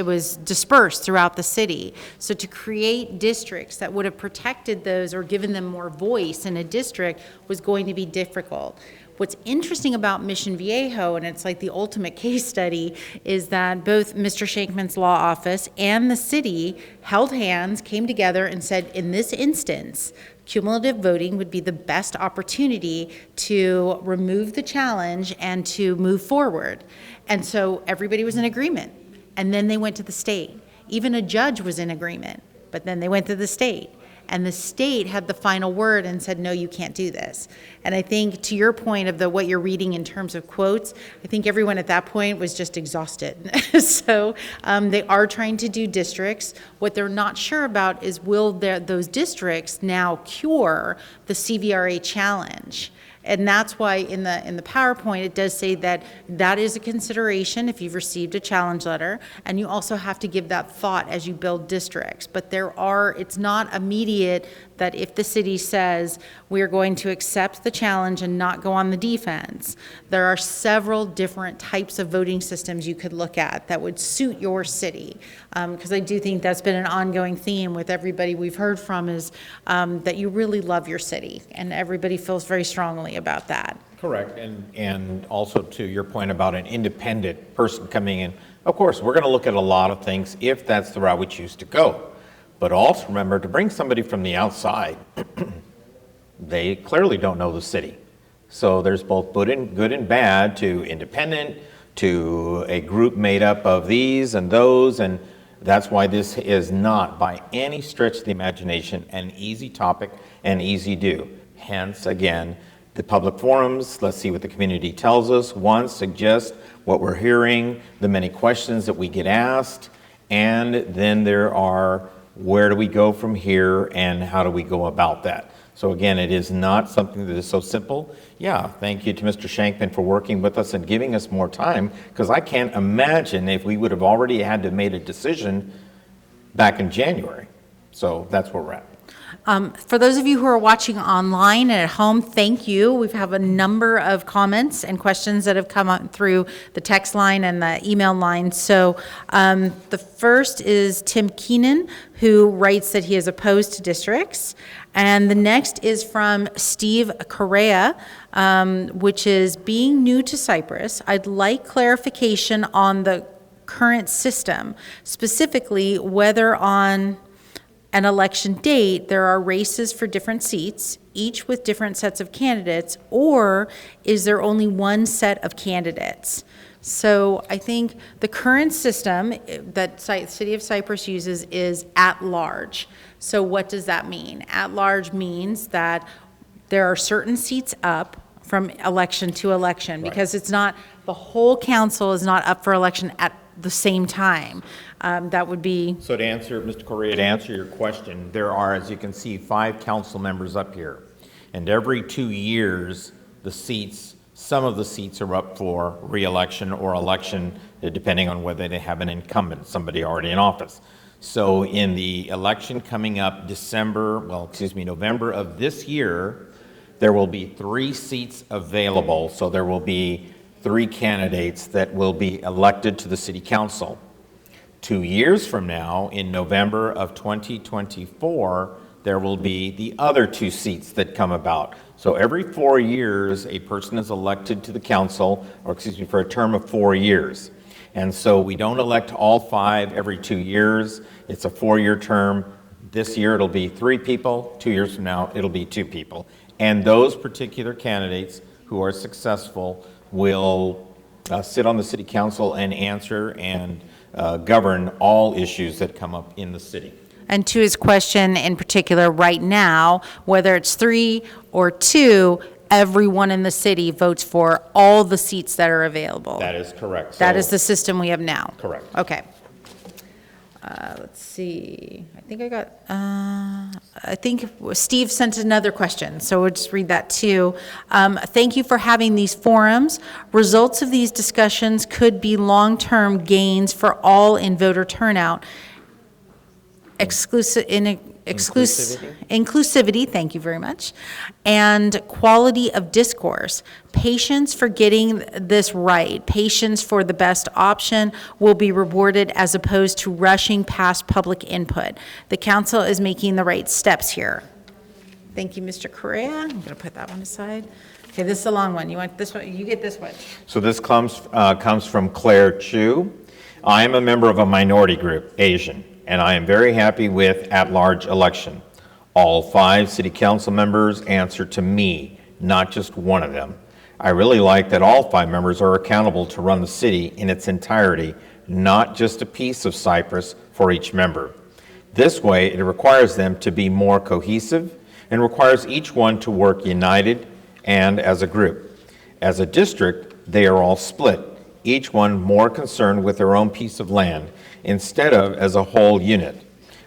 was dispersed throughout the city. So to create districts that would have protected those or given them more voice in a district was going to be difficult. What's interesting about Mission Viejo, and it's like the ultimate case study, is that both Mr. Shankman's law office and the city held hands, came together and said, in this instance, cumulative voting would be the best opportunity to remove the challenge and to move forward. And so everybody was in agreement. And then they went to the state. Even a judge was in agreement, but then they went to the state. And the state had the final word and said, no, you can't do this. And I think to your point of what you're reading in terms of quotes, I think everyone at that point was just exhausted. So they are trying to do districts. What they're not sure about is will those districts now cure the CVRA challenge? And that's why in the PowerPoint, it does say that that is a consideration if you've received a challenge letter, and you also have to give that thought as you build districts. But it's not immediate that if the city says we're going to accept the challenge and not go on the defense, there are several different types of voting systems you could look at that would suit your city. Because I do think that's been an ongoing theme with everybody we've heard from is that you really love your city, and everybody feels very strongly about that. Correct, and also to your point about an independent person coming in, of course, we're going to look at a lot of things if that's the route we choose to go. But also remember, to bring somebody from the outside, they clearly don't know the city. So there's both good and bad to independent, to a group made up of these and those, and That's why this is not, by any stretch of the imagination, an easy topic and easy do. Hence, again, the public forums, let's see what the community tells us. One, suggest what we're hearing, the many questions that we get asked, and then there are, where do we go from here and how do we go about that? So again, it is not something that is so simple. Yeah, thank you to Mr. Shankman for working with us and giving us more time, because I can't imagine if we would have already had to have made a decision back in January. So that's where we're at. For those of you who are watching online and at home, thank you. We have a number of comments and questions that have come up through the text line and the email line. So the first is Tim Keenan, who writes that he is opposed to districts. And the next is from Steve Correa, which is, being new to Cypress, I'd like clarification on the current system, specifically whether on an election date there are races for different seats, each with different sets of candidates, or is there only one set of candidates? So I think the current system that City of Cypress uses is at large. So what does that mean? At large means that there are certain seats up from election to election, because it's not, the whole council is not up for election at the same time. That would be. So to answer, Mr. Correa, to answer your question, there are, as you can see, 5 council members up here. And every 2 years, the seats, some of the seats are up for re-election or election, depending on whether they have an incumbent, somebody already in office. So in the election coming up November of this year, there will be 3 seats available. So there will be 3 candidates that will be elected to the city council. 2 years from now, in November of 2024, there will be the other 2 seats that come about. So every 4 years, a person is elected to the council, for a term of 4 years. And so we don't elect all 5 every 2 years. It's a 4-year term. This year it'll be 3 people. 2 years from now, it'll be 2 people. And those particular candidates who are successful will sit on the city council and answer and govern all issues that come up in the city. And to his question in particular, right now, whether it's 3 or 2, everyone in the city votes for all the seats that are available. That is correct. That is the system we have now. Correct. Okay. Let's see. I think Steve sent another question, so we'll just read that too. Thank you for having these forums. Results of these discussions could be long-term gains for all in voter turnout. Inclusivity, thank you very much, and quality of discourse. Patience for getting this right, patience for the best option will be rewarded as opposed to rushing past public input. The council is making the right steps here. Thank you, Mr. Correa. I'm going to put that one aside. Okay, this is a long one. You want this one? You get this one. So this comes from Claire Chu. I am a member of a minority group, Asian, and I am very happy with at-large election. All 5 city council members answer to me, not just one of them. I really like that all 5 members are accountable to run the city in its entirety, not just a piece of Cypress for each member. This way, it requires them to be more cohesive and requires each one to work united and as a group. As a district, they are all split, each one more concerned with their own piece of land instead of as a whole unit.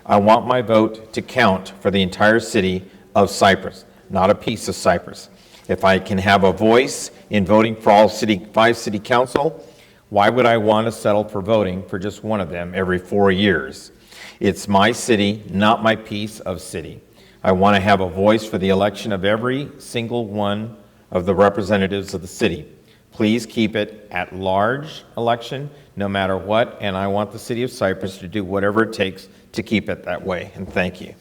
I want my vote to count for the entire city of Cypress, not a piece of Cypress. If I can have a voice in voting for all 5 city council, why would I want to settle for voting for just one of them every 4 years? It's my city, not my piece of city. I want to have a voice for the election of every single one of the representatives of the city. Please keep it at large election, no matter what, and I want the city of Cypress to do whatever it takes to keep it that way, and thank you.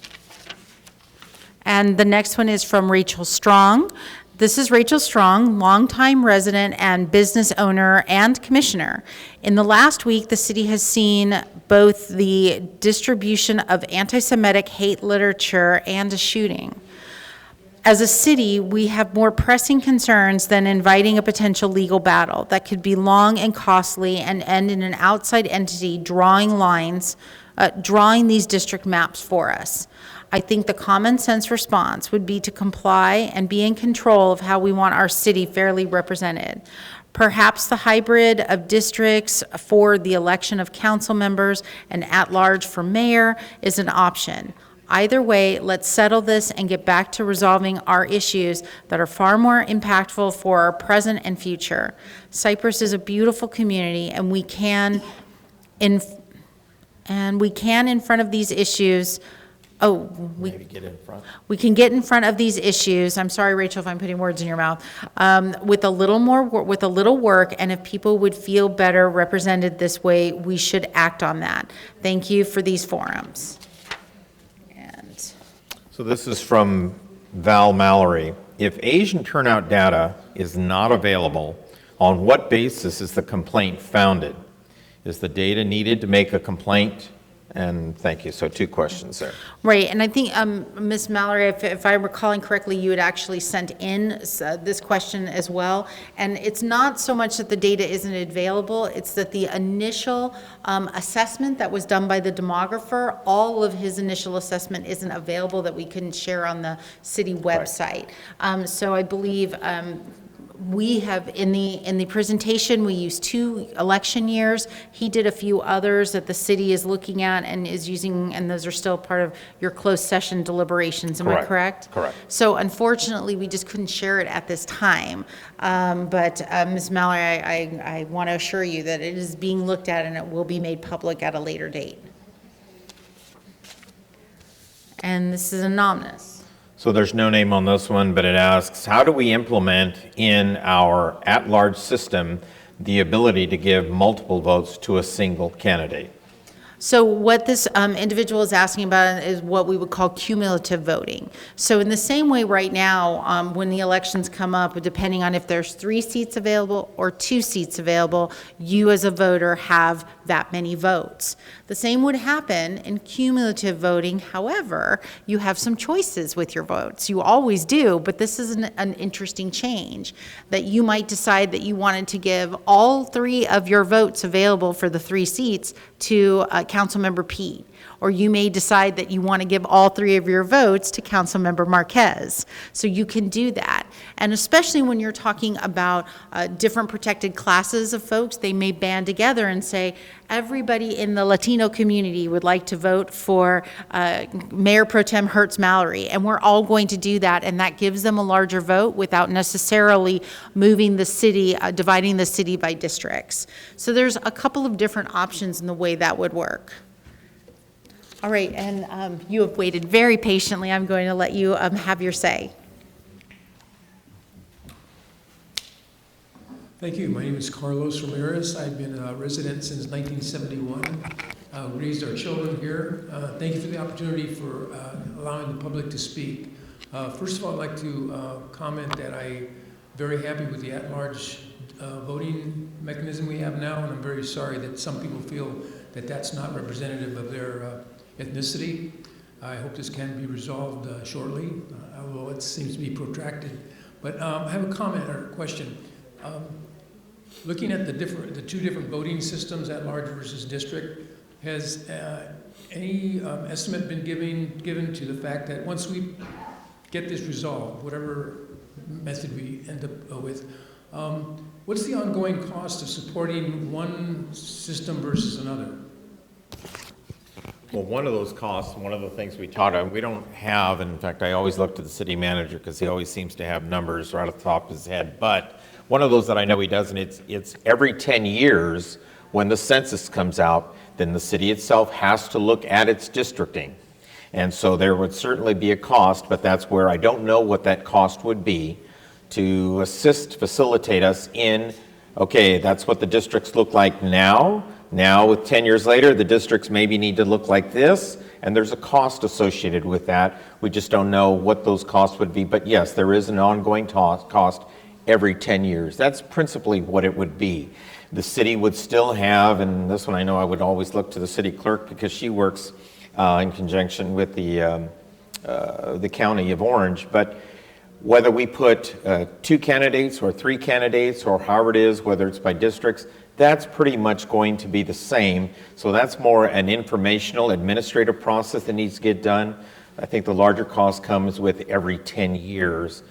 And the next one is from Rachel Strong. This is Rachel Strong, longtime resident and business owner and commissioner. In the last week, the city has seen both the distribution of anti-Semitic hate literature and a shooting. As a city, we have more pressing concerns than inviting a potential legal battle that could be long and costly and end in an outside entity drawing lines drawing these district maps for us. I think the common sense response would be to comply and be in control of how we want our city fairly represented. Perhaps the hybrid of districts for the election of council members and at-large for mayor is an option. Either way, let's settle this and get back to resolving our issues that are far more impactful for our present and future. Cypress is a beautiful community, and we can, in front of these issues. Maybe get in front. We can get in front of these issues. I'm sorry, Rachel, if I'm putting words in your mouth. With a little work, and if people would feel better represented this way, we should act on that. Thank you for these forums. So this is from Val Mallory. If Asian turnout data is not available, on what basis is the complaint founded? Is the data needed to make a complaint? And thank you. So 2 questions there. Right, and I think, Ms. Mallory, if I'm recalling correctly, you had actually sent in this question as well. And it's not so much that the data isn't available, it's that the initial assessment that was done by the demographer, all of his initial assessment isn't available, that we couldn't share on the city website. Right. So I believe we have, in the presentation, we used 2 election years. He did a few others that the city is looking at and is using, and those are still part of your closed session deliberations. Am I correct? Correct. So unfortunately, we just couldn't share it at this time. But Ms. Mallory, I want to assure you that it is being looked at and it will be made public at a later date. And this is anonymous. So there's no name on this one, but it asks, how do we implement in our at-large system the ability to give multiple votes to a single candidate? So what this individual is asking about is what we would call cumulative voting. So in the same way right now, when the elections come up, depending on if there's 3 seats available or 2 seats available, you as a voter have that many votes. The same would happen in cumulative voting. However, you have some choices with your votes. You always do, but this is an interesting change, that you might decide that you wanted to give all 3 of your votes available for the 3 seats to Councilmember Pete, or you may decide that you want to give all 3 of your votes to Councilmember Marquez. So you can do that. And especially when you're talking about different protected classes of folks, they may band together and say, everybody in the Latino community would like to vote for Mayor Pro Tem Hertz Mallory, and we're all going to do that, and that gives them a larger vote without necessarily moving the city, dividing the city by districts. So there's a couple of different options in the way that would work. All right, and you have waited very patiently. I'm going to let you have your say. Thank you. My name is Carlos Ramirez. I've been a resident since 1971. Raised our children here. Thank you for the opportunity for allowing the public to speak. First of all, I'd like to comment that I'm very happy with the at-large voting mechanism we have now, and I'm very sorry that some people feel that that's not representative of their ethnicity. I hope this can be resolved shortly, although it seems to be protracted. But I have a comment or a question. Looking at the 2 different voting systems, at large versus district, has any estimate been given to the fact that once we get this resolved, whatever method we end up with, what's the ongoing cost of supporting one system versus another? Well, one of those costs, one of the things we talked about, we don't have, in fact, I always look to the city manager because he always seems to have numbers right off the top of his head, but one of those that I know he does, and it's every 10 years when the census comes out, then the city itself has to look at its districting. And so there would certainly be a cost, but that's where I don't know what that cost would be to facilitate us in, okay, that's what the districts look like now. Now, with 10 years later, the districts maybe need to look like this, and there's a cost associated with that. We just don't know what those costs would be, but yes, there is an ongoing cost every 10 years. That's principally what it would be. The city would still have, and this one I know I would always look to the city clerk because she works in conjunction with the county of Orange, but Whether we put 2 candidates or 3 candidates or however it is, whether it's by districts, that's pretty much going to be the same. So that's more an informational, administrative process that needs to get done. I think the larger cost comes with every 10 years.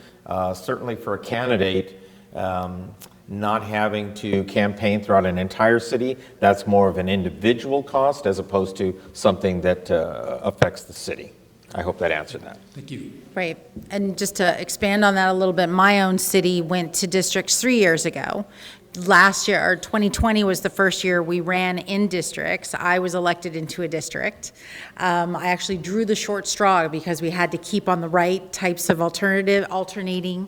Certainly for a candidate, not having to campaign throughout an entire city, that's more of an individual cost as opposed to something that affects the city. I hope that answered that. Thank you. Right. And just to expand on that a little bit, my own city went to districts 3 years ago. Last year, or 2020 was the first year we ran in districts. I was elected into a district. I actually drew the short straw because we had to keep on the right types of alternating.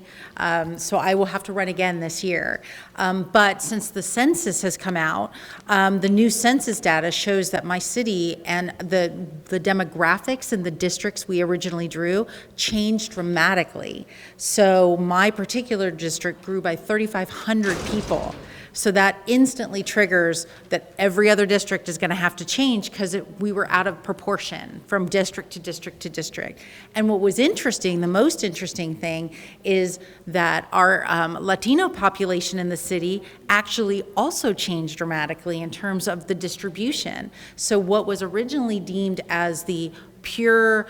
So I will have to run again this year. But since the census has come out, the new census data shows that my city and the demographics in the districts we originally drew changed dramatically. So my particular district grew by 3,500 people. So that instantly triggers that every other district is going to have to change because we were out of proportion from district to district to district. And what was interesting, the most interesting thing, is that our Latino population in the city actually also changed dramatically in terms of the distribution. So what was originally deemed as the pure,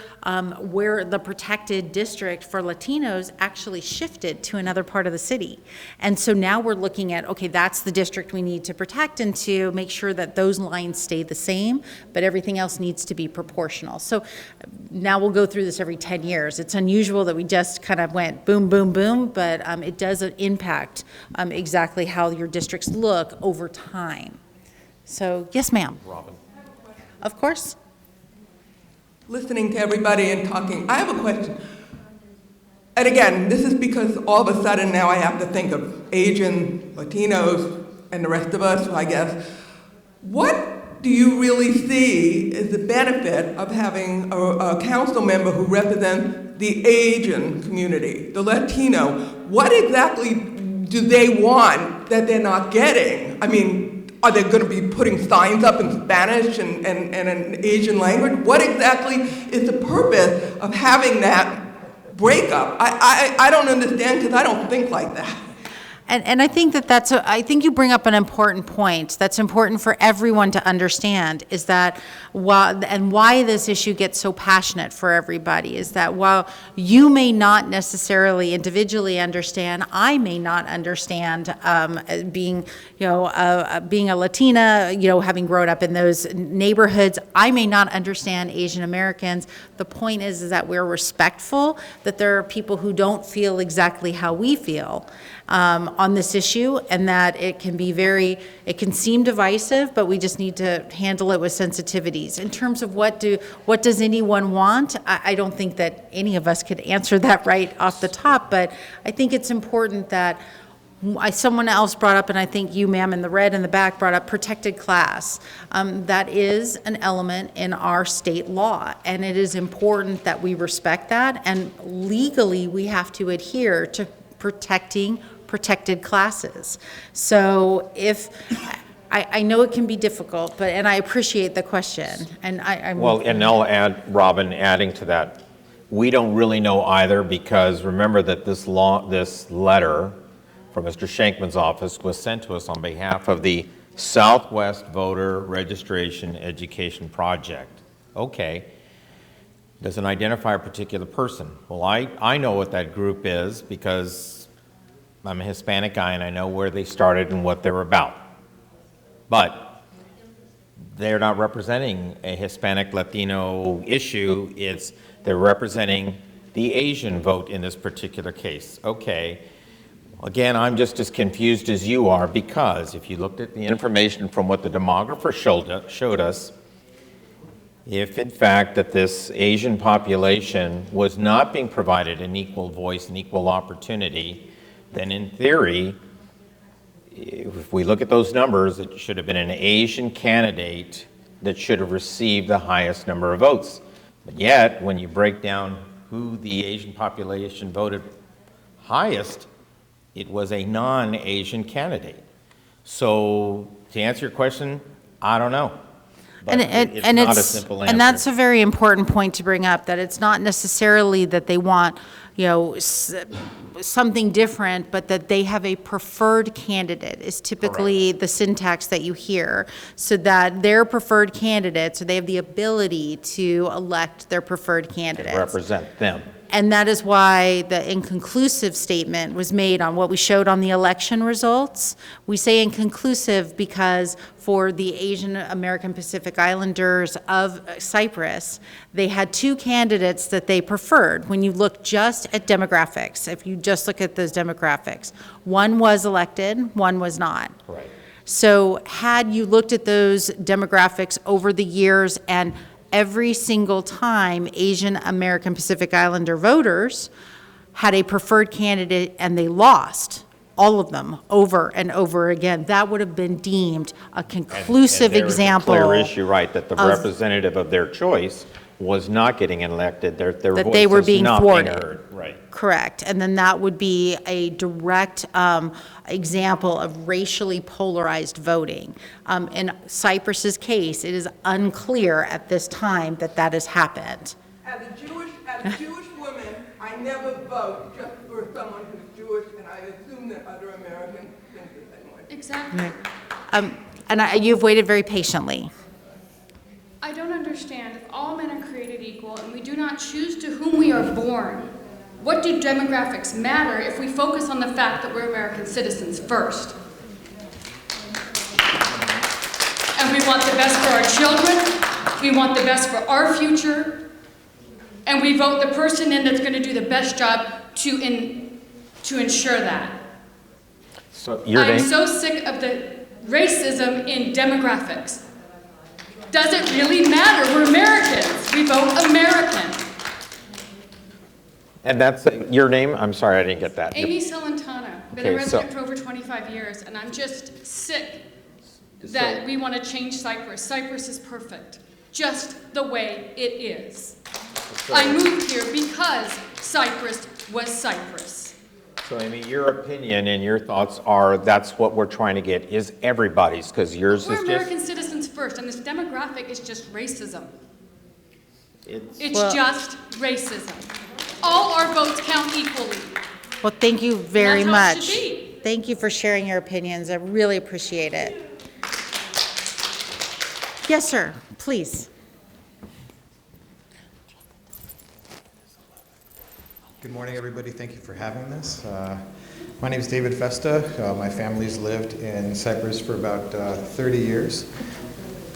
where the protected district for Latinos actually shifted to another part of the city. And so now we're looking at, okay, that's the district we need to protect and to make sure that those lines stay the same, but everything else needs to be proportional. So now we'll go through this every 10 years. It's unusual that we just kind of went boom, boom, boom, but it does impact exactly how your districts look over time. So, yes, ma'am. Robin. Of course. Listening to everybody and talking, I have a question. And again, this is because all of a sudden now I have to think of Asian, Latinos, and the rest of us, I guess. What do you really see is the benefit of having a council member who represents the Asian community, the Latino? What exactly do they want that they're not getting? I mean, are they going to be putting signs up in Spanish and an Asian language? What exactly is the purpose of having that breakup? I don't understand because I don't think like that. And I think I think you bring up an important point that's important for everyone to understand, is that why this issue gets so passionate for everybody is that while you may not necessarily individually understand, I may not understand being a Latina, having grown up in those neighborhoods, I may not understand Asian Americans. The point is that we're respectful, that there are people who don't feel exactly how we feel on this issue, and that it can seem divisive, but we just need to handle it with sensitivities. In terms of what does anyone want, I don't think that any of us could answer that right off the top, but I think it's important that someone else brought up, and I think you, ma'am, in the red in the back brought up protected class. That is an element in our state law, and it is important that we respect that, and legally we have to adhere to protecting protected classes. So if I know it can be difficult, and I appreciate the question, and Well, and I'll add, Robin, adding to that, we don't really know either, because remember that this letter from Mr. Shankman's office was sent to us on behalf of the Southwest Voter Registration Education Project. Okay. Doesn't identify a particular person. Well, I know what that group is because I'm a Hispanic guy and I know where they started and what they're about. But they're not representing a Hispanic Latino issue. They're representing the Asian vote in this particular case. Okay. Again, I'm just as confused as you are, because if you looked at the information from what the demographer showed us, if in fact that this Asian population was not being provided an equal voice and equal opportunity, then in theory, if we look at those numbers, it should have been an Asian candidate that should have received the highest number of votes. But yet, when you break down who the Asian population voted highest, it was a non-Asian candidate. So to answer your question, I don't know. But it's not a simple answer. And that's a very important point to bring up, that it's not necessarily that they want, something different, but that they have a preferred candidate is typically the syntax that you hear, so that their preferred candidate, so they have the ability to elect their preferred candidates. Represent them. And that is why the inconclusive statement was made on what we showed on the election results. We say inconclusive because for the Asian American Pacific Islanders of Cypress, they had two candidates that they preferred. When you look just at demographics, if you just look at those demographics, one was elected, one was not. Right. So had you looked at those demographics over the years, and every single time Asian American Pacific Islander voters had a preferred candidate and they lost, all of them, over and over again, that would have been deemed a conclusive example. There was a clear issue, right, that the representative of their choice was not getting elected. Their That voice they were is being not thwarted. being heard. Right. Correct. And then that would be a direct example of racially polarized voting. In Cypress's case, it is unclear at this time that that has happened. As a Jewish woman, I never vote just for someone who's Jewish, and I assume that other Americans think the same way. Exactly. You've waited very patiently. I don't understand. If all men are created equal and we do not choose to whom we are born, what do demographics matter if we focus on the fact that we're American citizens first? And we want the best for our children, we want the best for our future, and we vote the person in that's going to do the best job to ensure that. So I'm so sick of the racism in demographics. Does it really matter? We're Americans. We vote American. And that's your name? I'm sorry, I didn't get that. Amy Celentano. Been Okay, a resident for over 25 years, and I'm just sick that we want to change Cypress. Cypress is perfect, just the way it is. I moved here because Cypress was Cypress. So Amy, your opinion and your thoughts are that's what we're trying to get is everybody's, because yours We're is American just... citizens first, and this demographic is just racism. It's Well- just racism. All our votes count equally. Well, thank you very That's how it much. should be. Thank you for sharing your opinions. I really appreciate it. Yes, sir, please. Good morning, everybody. Thank you for having this. My name is David Festa. My family's lived in Cypress for about 30 years.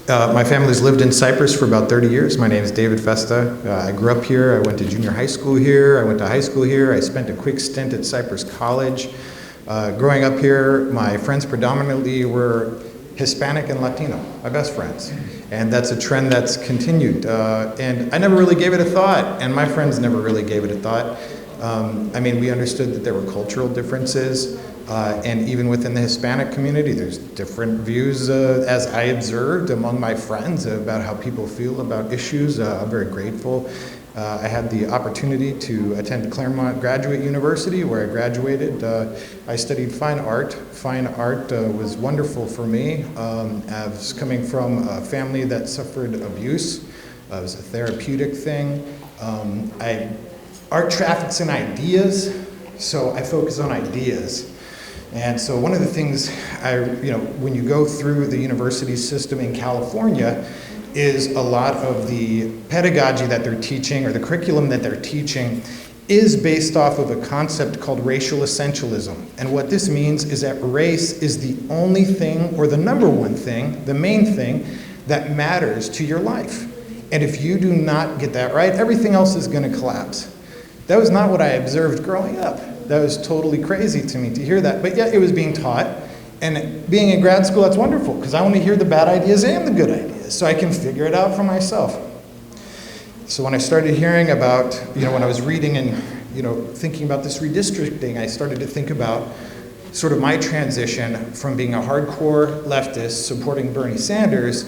My family's lived in Cypress for about 30 years. My name is David Festa. I grew up here. I went to junior high school here. I went to high school here. I spent a quick stint at Cypress College. Growing up here, my friends predominantly were Hispanic and Latino, my best friends. And that's a trend that's continued. And I never really gave it a thought, and my friends never really gave it a thought. We understood that there were cultural differences, and even within the Hispanic community, there's different views, as I observed among my friends, about how people feel about issues. I'm very grateful. I had the opportunity to attend Claremont Graduate University, where I graduated. I studied fine art. Fine art was wonderful for me. I was coming from a family that suffered abuse. It was a therapeutic thing. Art traffics in ideas, so I focus on ideas. And so one of the things when you go through the university system in California, is a lot of the pedagogy that they're teaching, or the curriculum that they're teaching, is based off of a concept called racial essentialism. And what this means is that race is the only thing, or the number one thing, the main thing, that matters to your life. And if you do not get that right, everything else is going to collapse. That was not what I observed growing up. That was totally crazy to me to hear that. But yet it was being taught. And being in grad school, that's wonderful, because I want to hear the bad ideas and the good ideas, so I can figure it out for myself. So when I started hearing about, when I was reading and, thinking about this redistricting, I started to think about sort of my transition from being a hardcore leftist supporting Bernie Sanders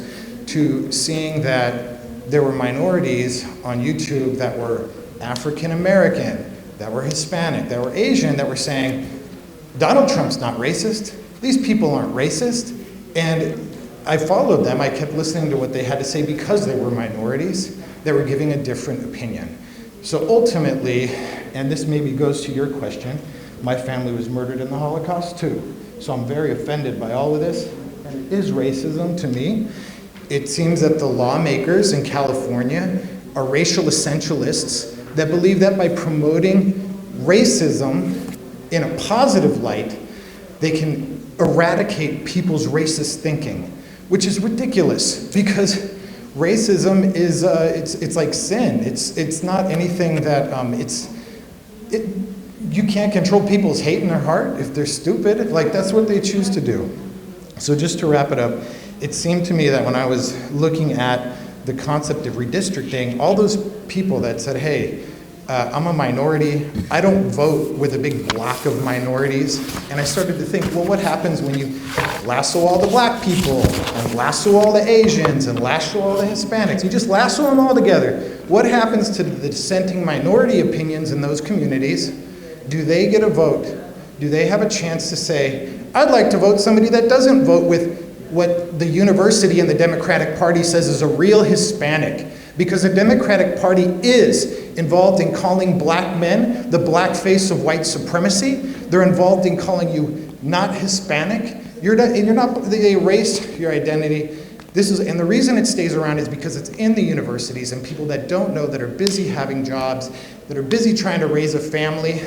to seeing that there were minorities on YouTube that were African American, that were Hispanic, that were Asian, that were saying, Donald Trump's not racist. These people aren't racist. And I followed them. I kept listening to what they had to say because they were minorities that were giving a different opinion. So ultimately, and this maybe goes to your question, my family was murdered in the Holocaust too. So I'm very offended by all of this, and it is racism to me. It seems that the lawmakers in California are racial essentialists that believe that by promoting racism in a positive light, they can eradicate people's racist thinking, which is ridiculous because racism is it's like sin. It's not anything that you can't control people's hate in their heart if they're stupid. Like, that's what they choose to do. So just to wrap it up, it seemed to me that when I was looking at the concept of redistricting, all those people that said, hey, I'm a minority, I don't vote with a big block of minorities, and I started to think, well, what happens when you lasso all the black people, and lasso all the Asians, and lasso all the Hispanics? You just lasso them all together. What happens to the dissenting minority opinions in those communities? Do they get a vote? Do they have a chance to say, I'd like to vote somebody that doesn't vote with what the university and the Democratic Party says is a real Hispanic? Because the Democratic Party is involved in calling black men the black face of white supremacy. They're involved in calling you not Hispanic. They erased your identity. And the reason it stays around is because it's in the universities and people that don't know, that are busy having jobs, that are busy trying to raise a family.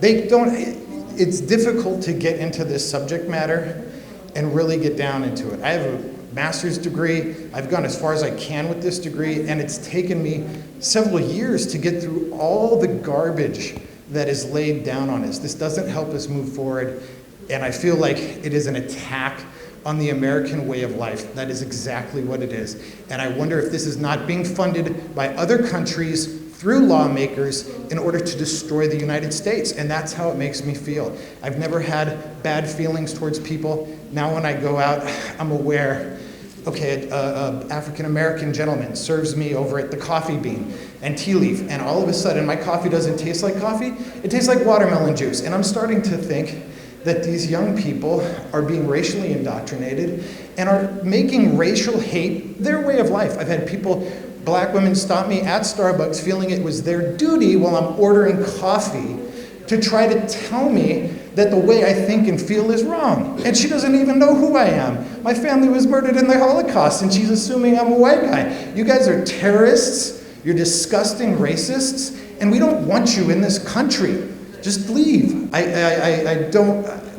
It's difficult to get into this subject matter and really get down into it. I have a master's degree. I've gone as far as I can with this degree, and it's taken me several years to get through all the garbage that is laid down on us. This doesn't help us move forward, and I feel like it is an attack on the American way of life. That is exactly what it is. And I wonder if this is not being funded by other countries through lawmakers in order to destroy the United States. And that's how it makes me feel. I've never had bad feelings towards people. Now when I go out, I'm aware, okay, an African-American gentleman serves me over at the Coffee Bean and Tea Leaf, and all of a sudden my coffee doesn't taste like coffee, it tastes like watermelon juice. And I'm starting to think that these young people are being racially indoctrinated and are making racial hate their way of life. I've had people, black women, stop me at Starbucks feeling it was their duty while I'm ordering coffee to try to tell me that the way I think and feel is wrong. And she doesn't even know who I am. My family was murdered in the Holocaust, and she's assuming I'm a white guy. You guys are terrorists, you're disgusting racists, and we don't want you in this country. Just leave.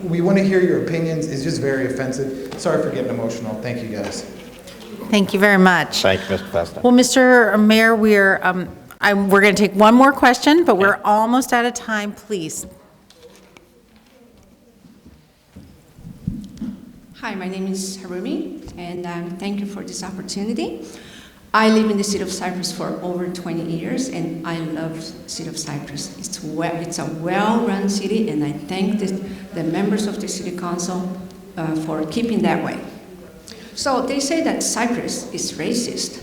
We want to hear your opinions. It's just very offensive. Sorry for getting emotional. Thank you, guys. Thank you very much. Thank you, Mr. Festa. Well, Mr. Mayor, we're going to take one more question, but we're almost out of time, please. Hi, my name is Harumi, and thank you for this opportunity. I live in the city of Cypress for over 20 years, and I love the city of Cypress. It's a well-run city, and I thank the members of the city council for keeping that way. So they say that Cypress is racist.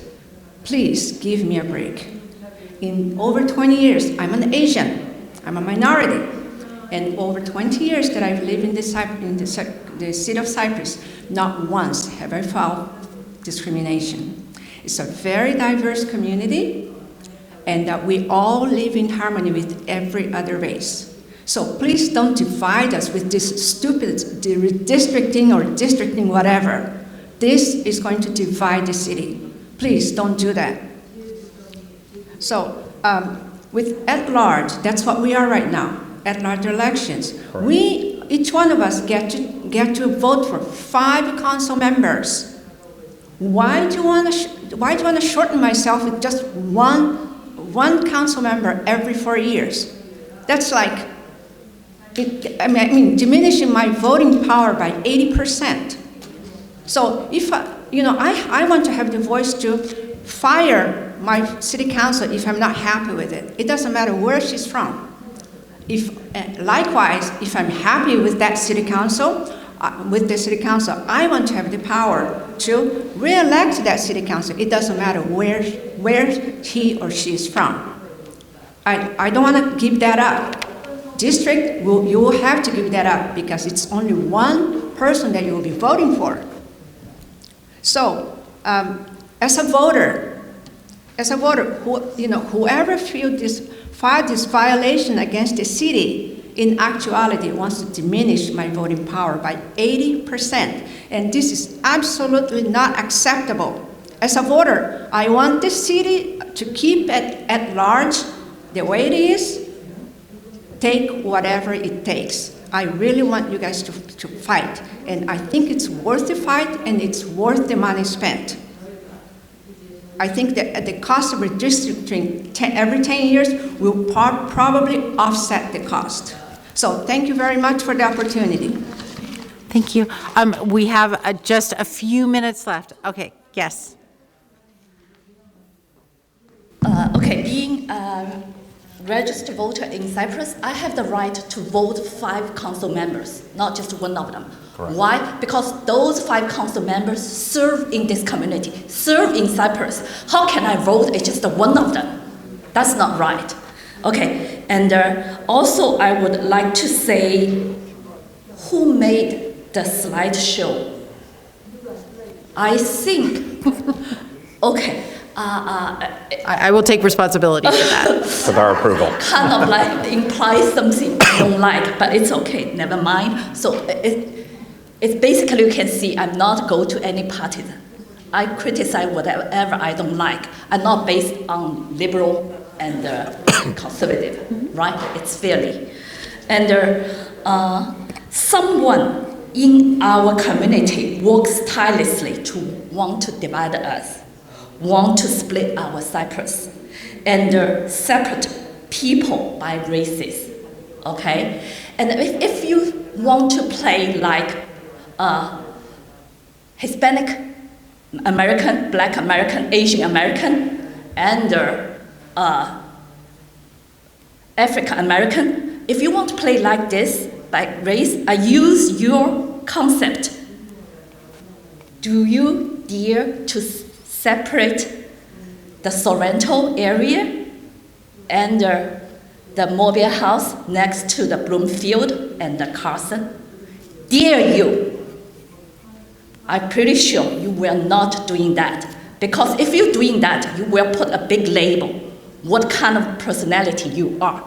Please give me a break. In over 20 years, I'm an Asian, I'm a minority, and over 20 years that I've lived in the city of Cypress, not once have I felt discrimination. It's a very diverse community, and that we all live in harmony with every other race. So please don't divide us with this stupid redistricting or districting whatever. This is going to divide the city. Please don't do that. So with at-large, that's what we are right now, at-large elections. Correct. Each one of us get to vote for 5 council members. Why do you want to shorten myself with just one council member every 4 years? That's like, diminishing my voting power by 80%. So if I want to have the voice to fire my city council if I'm not happy with it. It doesn't matter where she's from. Likewise, if I'm happy with that city council, I want to have the power to re-elect that city council. It doesn't matter where he or she is from. I don't want to give that up. District, you will have to give that up because it's only one person that you will be voting for. So, as a voter, whoever filed this violation against the city, in actuality wants to diminish my voting power by 80%. And this is absolutely not acceptable. As a voter, I want the city to keep it at large the way it is, take whatever it takes. I really want you guys to fight, and I think it's worth the fight, and it's worth the money spent. I think that the cost of redistricting every 10 years will probably offset the cost. So thank you very much for the opportunity. Thank you. We have just a few minutes left. Okay, yes. Being a registered voter in Cypress, I have the right to vote 5 council members, not just one of them. Correct. Why? Because those 5 council members serve in this community, serve in Cypress. How can I vote just one of them? That's not right. Okay, and also I would like to say who made the slideshow. I think, okay. I will take responsibility for that. With our approval. Kind of like implies something I don't like, but it's okay, never mind. So it's basically, you can see I'm not go to any party. I criticize whatever I don't like. I'm not based on liberal and conservative, right? It's fairly. And someone in our community works tirelessly to want to divide us, want to split our Cypress, and separate people by races, okay? And if you want to play like Hispanic American, Black American, Asian American, and African American, if you want to play like this, by race, I use your concept. Do you dare to separate the Sorrento area and the Mobile House next to the Bloomfield and the Carson? Dare you? I'm pretty sure you will not doing that, because if you're doing that, you will put a big label, what kind of personality you are.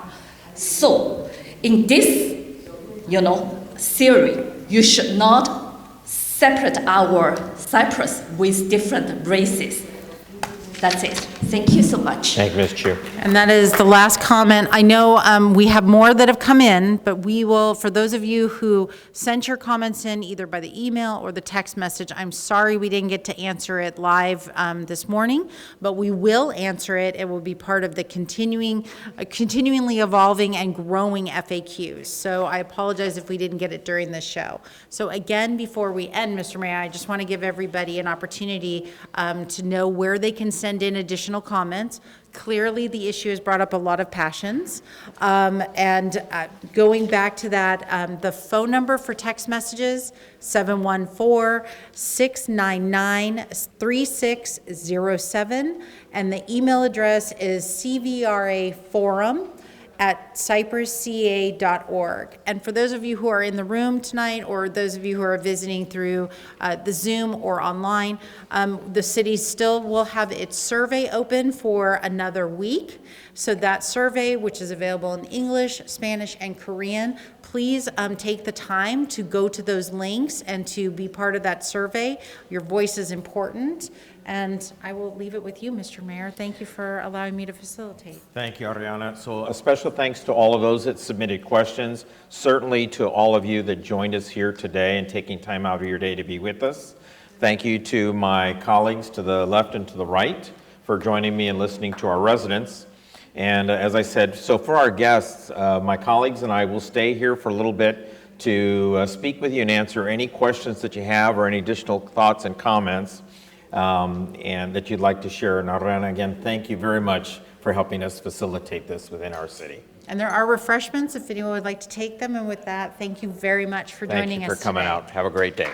So in this, theory, you should not separate our Cypress with different races. That's it. Thank you so much. Thank you, Ms. Chu. And that is the last comment. I know we have more that have come in, but we will, for those of you who sent your comments in either by the email or the text message, I'm sorry we didn't get to answer it live this morning, but we will answer it. It will be part of the continually evolving and growing FAQs. So I apologize if we didn't get it during this show. So again, before we end, Mr. Mayor, I just want to give everybody an opportunity to know where they can send in additional comments. Clearly, the issue has brought up a lot of passions. Going back to that, the phone number for text messages, 714-699-3607. And the email address is cvraforum@cypressca.org. And for those of you who are in the room tonight, or those of you who are visiting through the Zoom or online, the city still will have its survey open for another week. So that survey, which is available in English, Spanish, and Korean, please take the time to go to those links and to be part of that survey. Your voice is important. And I will leave it with you, Mr. Mayor. Thank you for allowing me to facilitate. Thank you, Ariana. So a special thanks to all of those that submitted questions, certainly to all of you that joined us here today and taking time out of your day to be with us. Thank you to my colleagues to the left and to the right for joining me and listening to our residents. And as I said, so for our guests, my colleagues and I will stay here for a little bit to speak with you and answer any questions that you have or any additional thoughts and comments and that you'd like to share. And Ariana, again, thank you very much for helping us facilitate this within our city. And there are refreshments if anyone would like to take them. And with that, thank you very much for joining us today. Thank you for coming out. Have a great day.